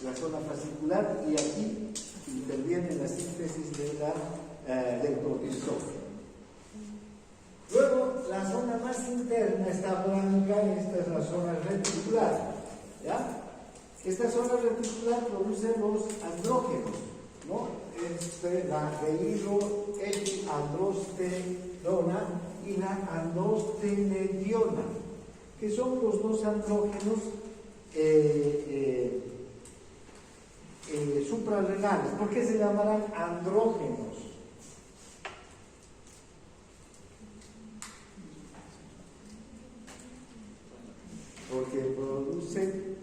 la zona fascicular, y aquí interviene la síntesis del cortisol. Luego, la zona más interna está blanca, esta es la zona reticular. ¿Ya? Esta zona reticular produce los andrógenos, ¿no? La dihidroepiandrosterona y la androstenediona, que son los dos andrógenos suprarrenales. ¿Por qué se llamarán andrógenos? Porque producen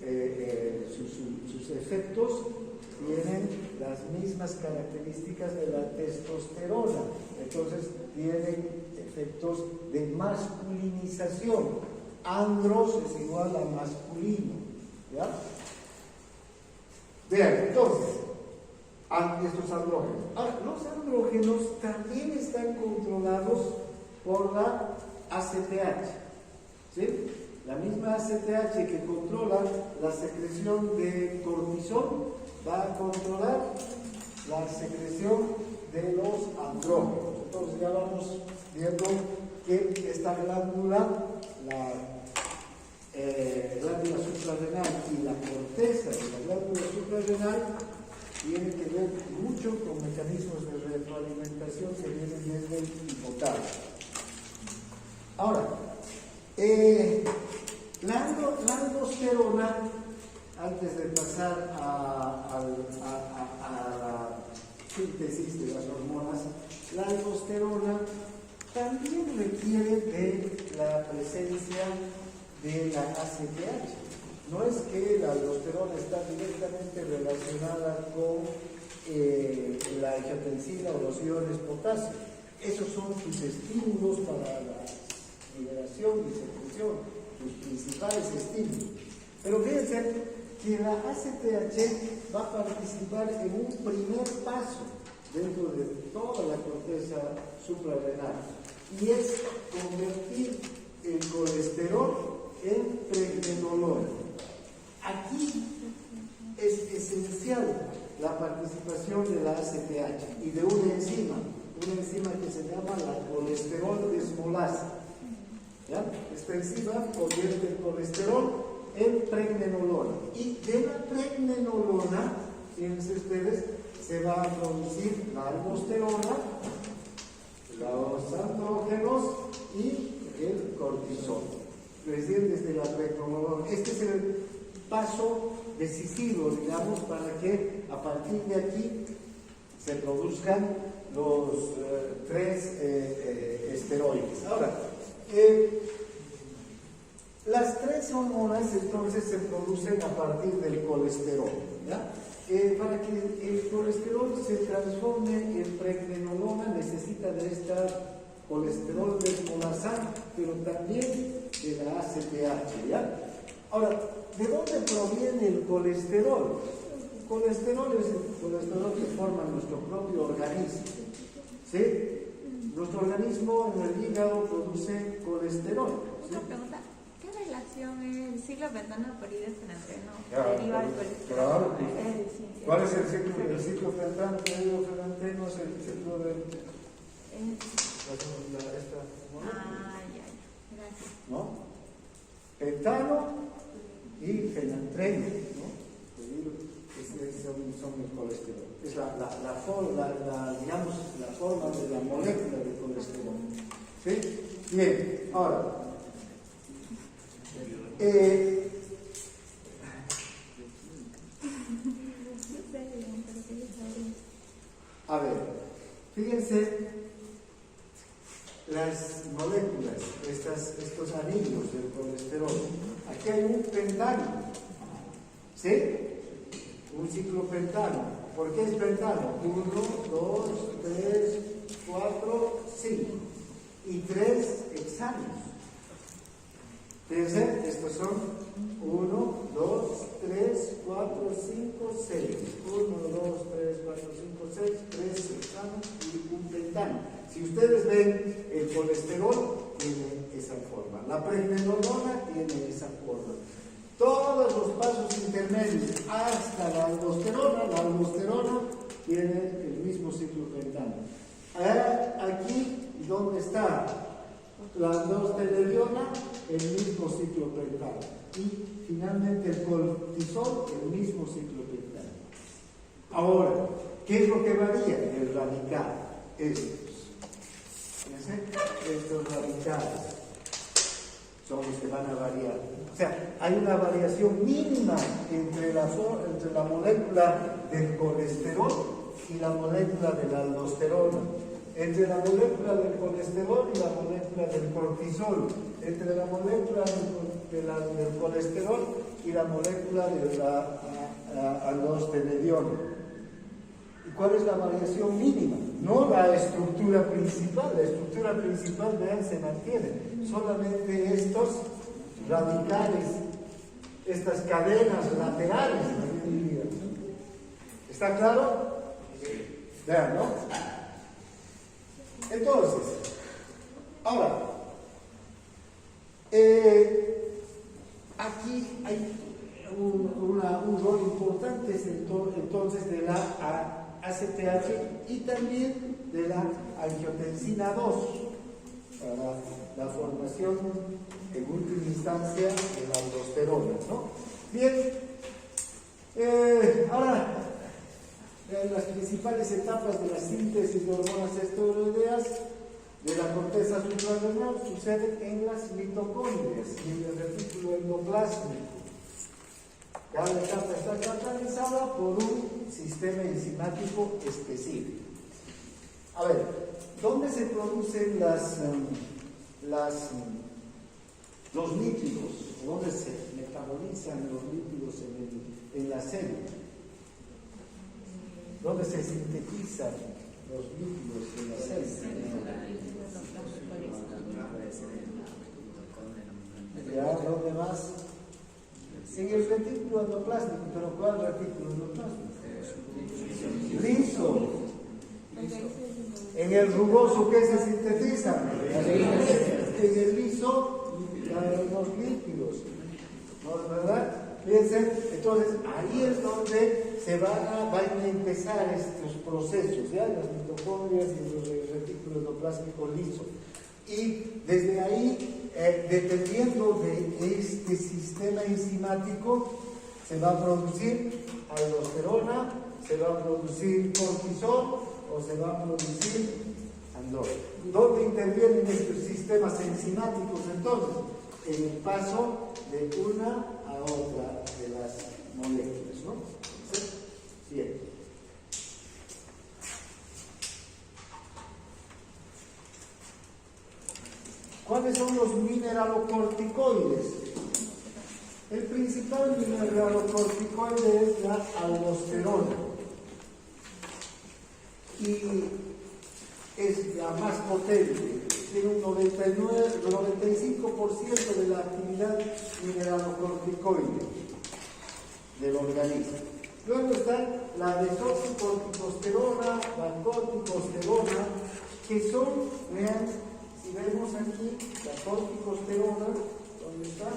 sus efectos, tienen las mismas características de la testosterona, entonces tienen efectos de masculinización. Andros es igual a masculino, ¿ya? Vean, entonces, estos andrógenos. Ahora, los andrógenos también están controlados por la ACTH, ¿sí? La misma ACTH que controla la secreción de cortisol va a controlar la secreción de los andrógenos. Entonces ya vamos viendo que esta glándula, la glándula suprarrenal y la corteza de la glándula suprarrenal tiene que ver mucho con mecanismos de retroalimentación que vienen desde el hipotálamo. Ahora, la aldosterona, antes de pasar a la síntesis de las hormonas, la aldosterona también requiere de la presencia de la ACTH. No es que la aldosterona está directamente relacionada con la angiotensina o los iones potasio. Esos son sus estímulos para la liberación y secreción, sus principales estímulos. Pero fíjense que la ACTH va a participar en un primer paso dentro de toda la corteza suprarrenal, y es convertir el colesterol en pregnenolona. Aquí es esencial la participación de la ACTH y de una enzima que se llama la colesterol desmolasa. ¿Ya? Esta enzima convierte el colesterol en pregnenolona, y de la pregnenolona, fíjense ustedes, se va a producir la aldosterona, los andrógenos y el cortisol. Es decir, desde la pregnenolona. Este es el paso decisivo, digamos, para que a partir de aquí se produzcan los tres esteroides. Ahora, las tres hormonas entonces se producen a partir del colesterol, ¿ya? Para que el colesterol se transforme en pregnenolona necesita de esta colesterol desmolasa, pero también de la ACTH, ¿ya? Ahora, ¿de dónde proviene el colesterol? El colesterol es el colesterol que forma nuestro propio organismo, ¿sí? Nuestro organismo en el hígado produce colesterol, ¿sí? Una pregunta, ¿qué relación es el ciclopentano por fenantreno? Claro, Deriva del colesterol. claro. Sí. ¿Cuál es el ciclo? El ciclopentano, fenantreno es el ciclo de esta molécula, Ya, gracias. ¿no? Pentano y fenantreno, ¿no? Son el colesterol. Es digamos, la forma de la molécula de colesterol. ¿Sí? Bien, ahora. A ver, fíjense las moléculas, estos anillos del colesterol. Aquí hay un pentano, ¿sí? Un ciclopentano. ¿Por qué es pentano? 1, 2, 3, 4, 5 y 3 hexanos. Fíjense, estos son 1, 2, 3, 4, 5, 6. 1, 2, 3, 4, 5, 6, 3 hexanos y un pentano. Si ustedes ven, el colesterol tiene esa forma, la pregnenolona tiene esa forma. Todos los pasos intermedios hasta la aldosterona tiene el mismo ciclo pentano. Aquí donde está la aldosterona, el mismo ciclo pentano. Y finalmente el cortisol, el mismo ciclo pentano. Ahora, ¿qué es lo que varía? El radical. Estos radicales son los que van a variar. O sea, hay una variación mínima entre la molécula del colesterol y la molécula de la aldosterona, entre la molécula del colesterol y la molécula del cortisol, entre la molécula del colesterol y la molécula de la aldosterona. ¿Y cuál es la variación mínima? No la estructura principal. La estructura principal, vean, se mantiene. Solamente estos radicales, estas cadenas laterales. ¿Está claro? Vean, ¿no? Entonces, ahora, aquí hay un rol importante entonces de la ACTH y también de la angiotensina 2 para la formación en última instancia de la aldosterona, ¿no? Bien, ahora las principales etapas de la síntesis de hormonas esteroideas de la corteza suprarrenal suceden en las mitocondrias y en el retículo endoplásmico. Cada etapa está catalizada por un sistema enzimático específico. A ver, ¿dónde se producen los lípidos? ¿Dónde se metabolizan los lípidos en la célula? ¿Dónde se sintetizan los lípidos en la célula? ¿Ya? ¿Dónde más? En el retículo endoplásmico. ¿Pero cuál retículo endoplásmico? Liso. En el rugoso, ¿qué se sintetiza? En el liso, los lípidos. ¿No? ¿Verdad? Fíjense, entonces ahí es donde van a empezar estos procesos, ¿ya? Las mitocondrias y los retículos endoplástico liso. Y desde ahí, dependiendo de este sistema enzimático, se va a producir aldosterona, se va a producir cortisol o se va a producir andrógeno. ¿Dónde intervienen estos sistemas enzimáticos entonces? En el paso de una a otra de las moléculas, ¿no? ¿Sí? Bien. ¿Cuáles son los mineralocorticoides? El principal mineralocorticoide es la aldosterona y es la más potente. Tiene un 95% de la actividad mineralocorticoide del organismo. Luego está la desoxicorticosterona, la corticosterona, que son, vean, si vemos aquí, la corticosterona, ¿dónde está?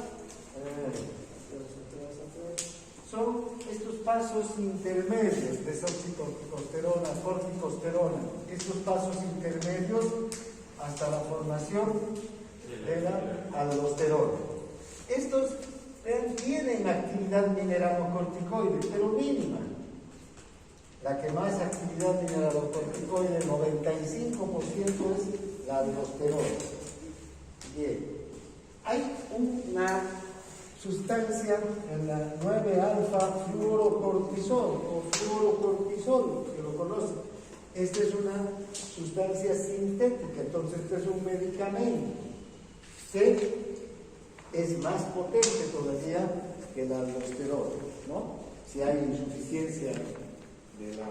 Son estos pasos intermedios, desoxicorticosterona, corticosterona, estos pasos intermedios hasta la formación de la aldosterona. Estos tienen actividad mineralocorticoide, pero mínima. La que más actividad mineralocorticoide, el 95% es la aldosterona. Bien. Hay una sustancia en la 9-alfa fluorocortisol o fluorocortisol, que lo conocen. Esta es una sustancia sintética, entonces este es un medicamento que es más potente todavía que la aldosterona, ¿no? Si hay insuficiencia de la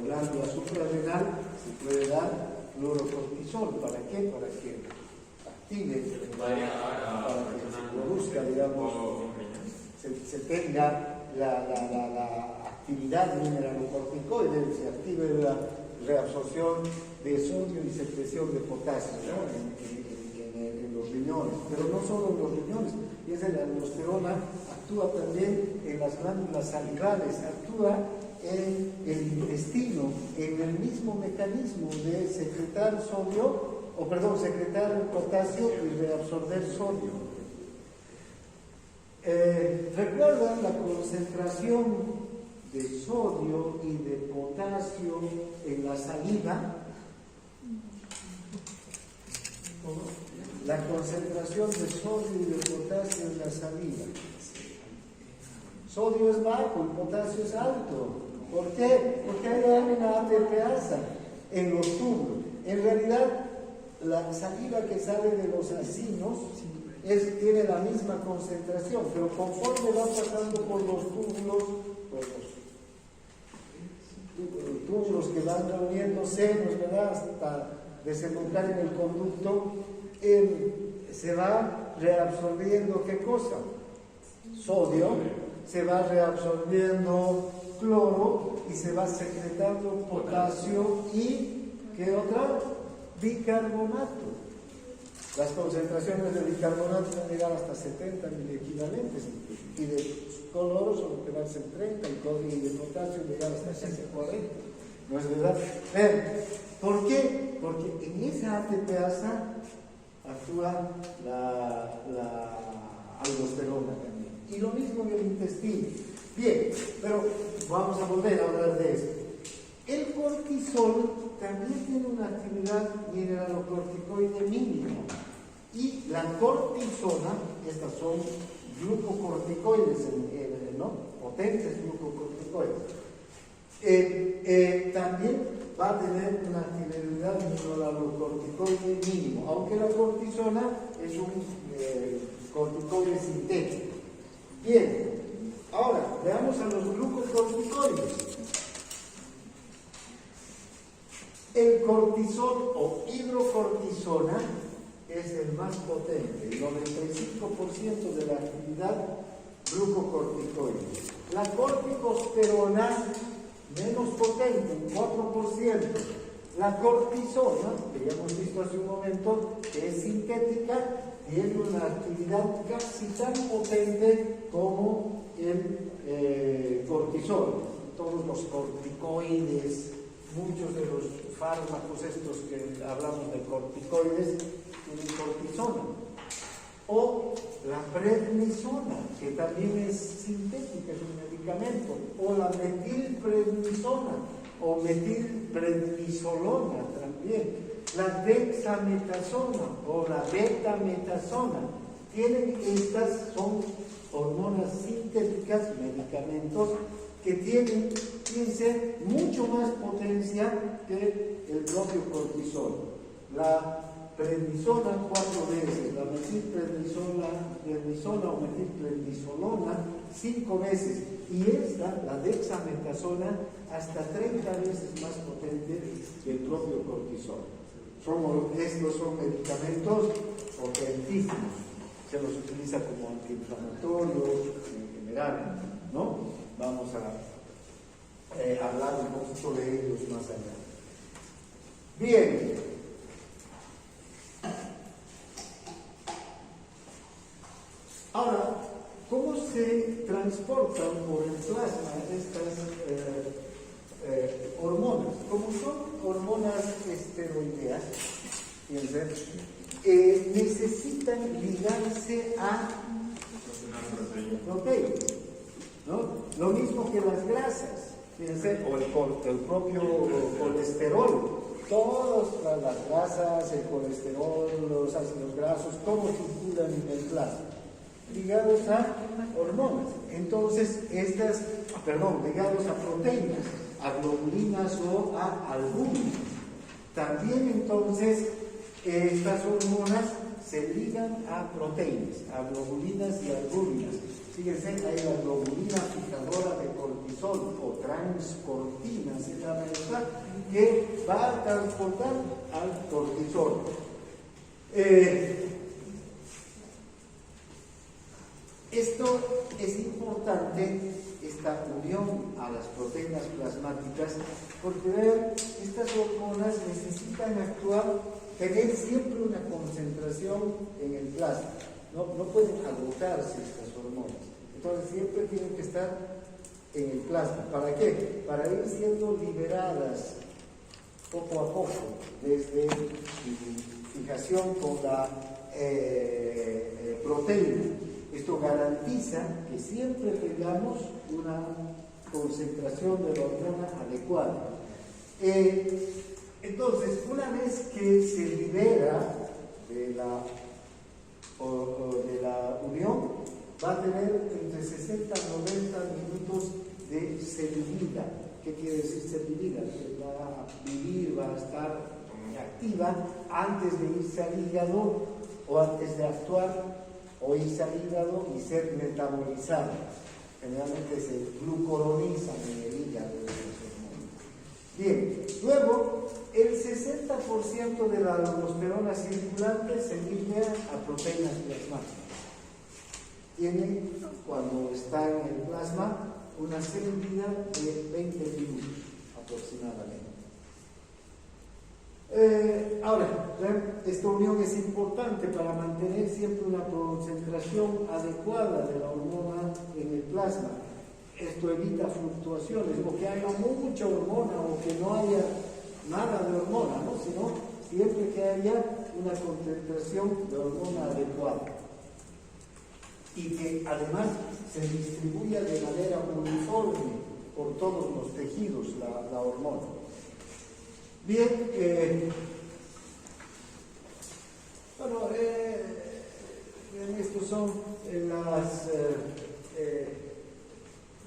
glándula suprarrenal, se puede dar fluorocortisol. ¿Para qué? Para que active, para que se produzca, digamos, se tenga la actividad mineralocorticoide, se active la reabsorción de sodio y secreción de potasio, ¿no? en los riñones, pero no solo en los riñones. Piensa, la aldosterona actúa también en las glándulas salivales, actúa en el intestino, en el mismo mecanismo de secretar secretar potasio y reabsorber sodio. ¿Recuerdan la concentración de sodio y de potasio en la saliva? La concentración de sodio y de potasio en la saliva. Sodio es bajo y potasio es alto. ¿Por qué? Porque hay una ATPasa en los túbulos. En realidad, la saliva que sale de los acinos tiene la misma concentración, pero conforme va pasando por los túbulos que van reuniéndose, ¿verdad?, hasta desembocar en el conducto, se va reabsorbiendo, ¿qué cosa? Sodio, se va reabsorbiendo cloro y se va secretando potasio y, ¿qué otra? Bicarbonato. Las concentraciones de bicarbonato van a llegar hasta 70 miliequivalentes y de cloro solo quedarse en 30 y de potasio llegar hasta casi 40. ¿No es verdad? ¿Por qué? Porque en esa ATPasa actúa la aldosterona también. Y lo mismo en el intestino. Bien, pero vamos a volver a hablar de esto. El cortisol también tiene una actividad mineralocorticoide mínima. Y la cortisona, estas son glucocorticoides, ¿no? Potentes glucocorticoides. También va a tener una actividad mineralocorticoide mínimo, aunque la cortisona es un corticoide sintético. Bien, ahora veamos a los glucocorticoides. El cortisol o hidrocortisona es el más potente, el 95% de la actividad glucocorticoide. La corticosterona, menos potente, un 4%. La cortisona, que ya hemos visto hace un momento, que es sintética, tiene una actividad casi tan potente como el cortisol. Todos los corticoides, muchos de los fármacos estos que hablamos de corticoides, tienen cortisona. O la prednisona, que también es sintética, es un medicamento. O la metilprednisona, o metilprednisolona también. La dexametasona o la betametasona. Son hormonas sintéticas, medicamentos, que tienen, fíjense, mucho más potencia que el propio cortisol. La prednisona 4 veces, la metilprednisona o metilprednisolona 5 veces, y la dexametasona, hasta 30 veces más potente que el propio cortisol. Estos son medicamentos potentísimos, se los utiliza como antiinflamatorios en general, ¿no? Vamos a hablar un poquito de ellos más allá. Bien. Ahora, ¿cómo se transportan por el plasma estas hormonas? Como son hormonas esteroideas, fíjense, necesitan ligarse a proteínas, ¿no? Lo mismo que las grasas, fíjense, o el propio colesterol. Todas las grasas, el colesterol, los ácidos grasos, ¿cómo circulan en el plasma? Ligados a hormonas. Entonces, ligados a proteínas, a globulinas o a albúminas. También entonces, estas hormonas se ligan a proteínas, a globulinas y albúminas. Fíjense, hay la globulina fijadora de cortisol o transcortina, se llama esta, que va a transportar al cortisol. Esto es importante, esta unión a las proteínas plasmáticas, porque vean, estas hormonas necesitan actuar, tener siempre una concentración en el plasma. No pueden agotarse estas hormonas. Entonces siempre tienen que estar en el plasma. ¿Para qué? Para ir siendo liberadas poco a poco, desde fijación con la proteína. Esto garantiza que siempre tengamos una concentración de la hormona adecuada. Entonces, una vez que se libera de la unión, va a tener entre 60 y 90 minutos de servida. ¿Qué quiere decir servida? Que va a vivir, va a estar activa antes de irse al hígado o antes de actuar o irse al hígado y ser metabolizada. Generalmente se glucuronizan en el hígado de los hormonas. Bien, luego el 60% de la aldosterona circulante se liga a proteínas plasmáticas. Tiene, cuando está en el plasma, una vida de 20 minutos aproximadamente. Ahora, esta unión es importante para mantener siempre una concentración adecuada de la hormona en el plasma. Esto evita fluctuaciones, o que haya mucha hormona o que no haya nada de hormona, ¿no? Sino siempre que haya una concentración de hormona adecuada. Y que además se distribuya de manera uniforme por todos los tejidos la hormona. Bien, estos son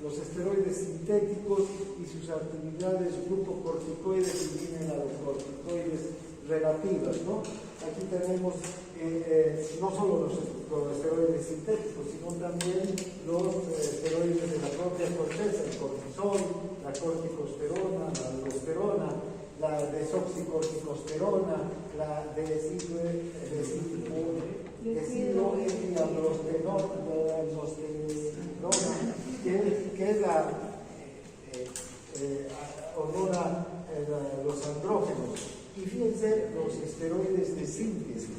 los esteroides sintéticos y sus actividades glucocorticoides y mineralocorticoides relativas, ¿no? Aquí tenemos no solo los esteroides sintéticos, sino también los esteroides de la propia corteza, el cortisol, la corticosterona, la aldosterona, la desoxicorticosterona, la que es la hormona, los andrógenos. Y fíjense los esteroides de síntesis,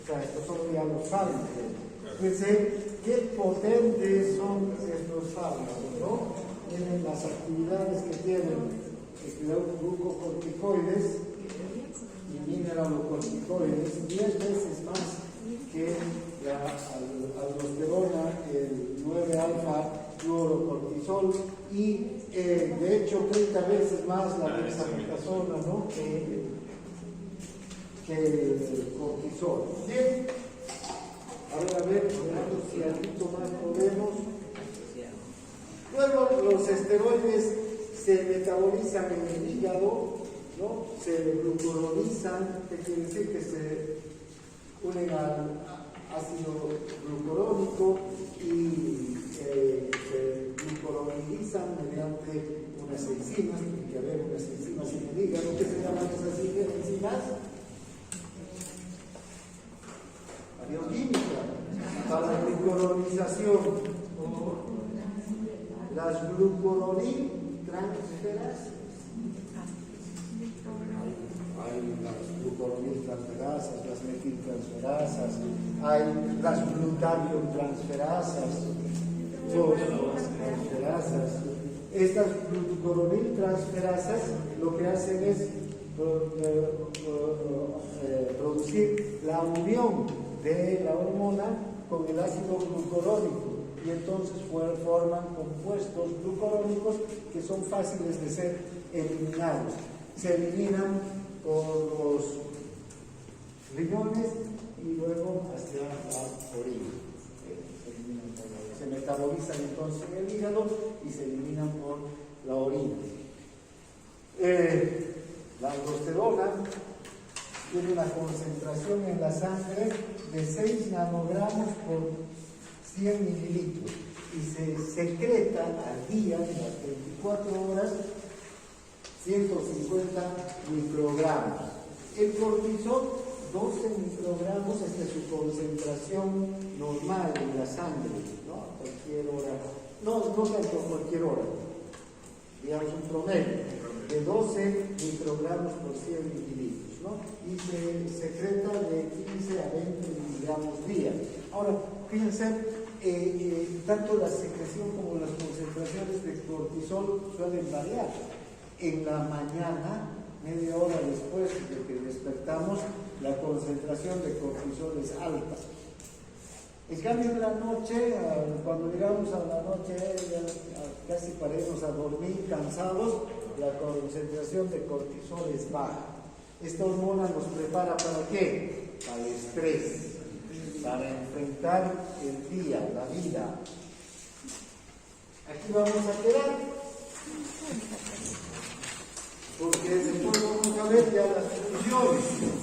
o sea, estos son ya los fármacos. Fíjense qué potentes son estos fármacos, ¿no? Tienen las actividades que tienen glucocorticoides y mineralocorticoides 10 veces más que la aldosterona, el 9-alfa fluorocortisol y de hecho 30 veces más la dexametasona, ¿no? que el cortisol. Bien, a ver si algo más podemos. Luego los esteroides se metabolizan en el hígado, ¿no? Se glucuronizan, que quiere decir que se unen al ácido glucurónico y se glucuronizan mediante unas enzimas. Tiene que haber unas enzimas en el hígado. ¿Qué se llaman esas enzimas? La bioquímica para la glucuronización. Las glucuronil transferasas. Hay las glucuronil transferasas, las metiltransferasas, hay las glutatión transferasas, transferasas. Estas glucuronil transferasas lo que hacen es producir la unión de la hormona con el ácido glucurónico y entonces forman compuestos glucurónicos que son fáciles de ser eliminados. Se eliminan por los riñones y luego hacia la orina. Se metabolizan entonces en el hígado y se eliminan por la orina. La aldosterona tiene una concentración en la sangre de 6 nanogramos por 100 mililitros y se secreta al día, en las 24 horas, 150 microgramos. El cortisol, 12 microgramos, esta es su concentración normal en la sangre, ¿no? A cualquier hora, no tanto a cualquier hora, digamos un promedio de 12 microgramos por 100 mililitros, ¿no? Y se secreta de 15 a 20 miligramos día. Ahora, fíjense, tanto la secreción como las concentraciones de cortisol suelen variar. En la mañana, media hora después de que despertamos, la concentración de cortisol es alta. En cambio, en la noche, cuando llegamos a la noche, ya casi para irnos a dormir cansados, la concentración de cortisol es baja. Esta hormona nos prepara ¿para qué? Para el estrés, para enfrentar el día, la vida. Aquí vamos a quedar, porque después vamos a ver ya las conclusiones.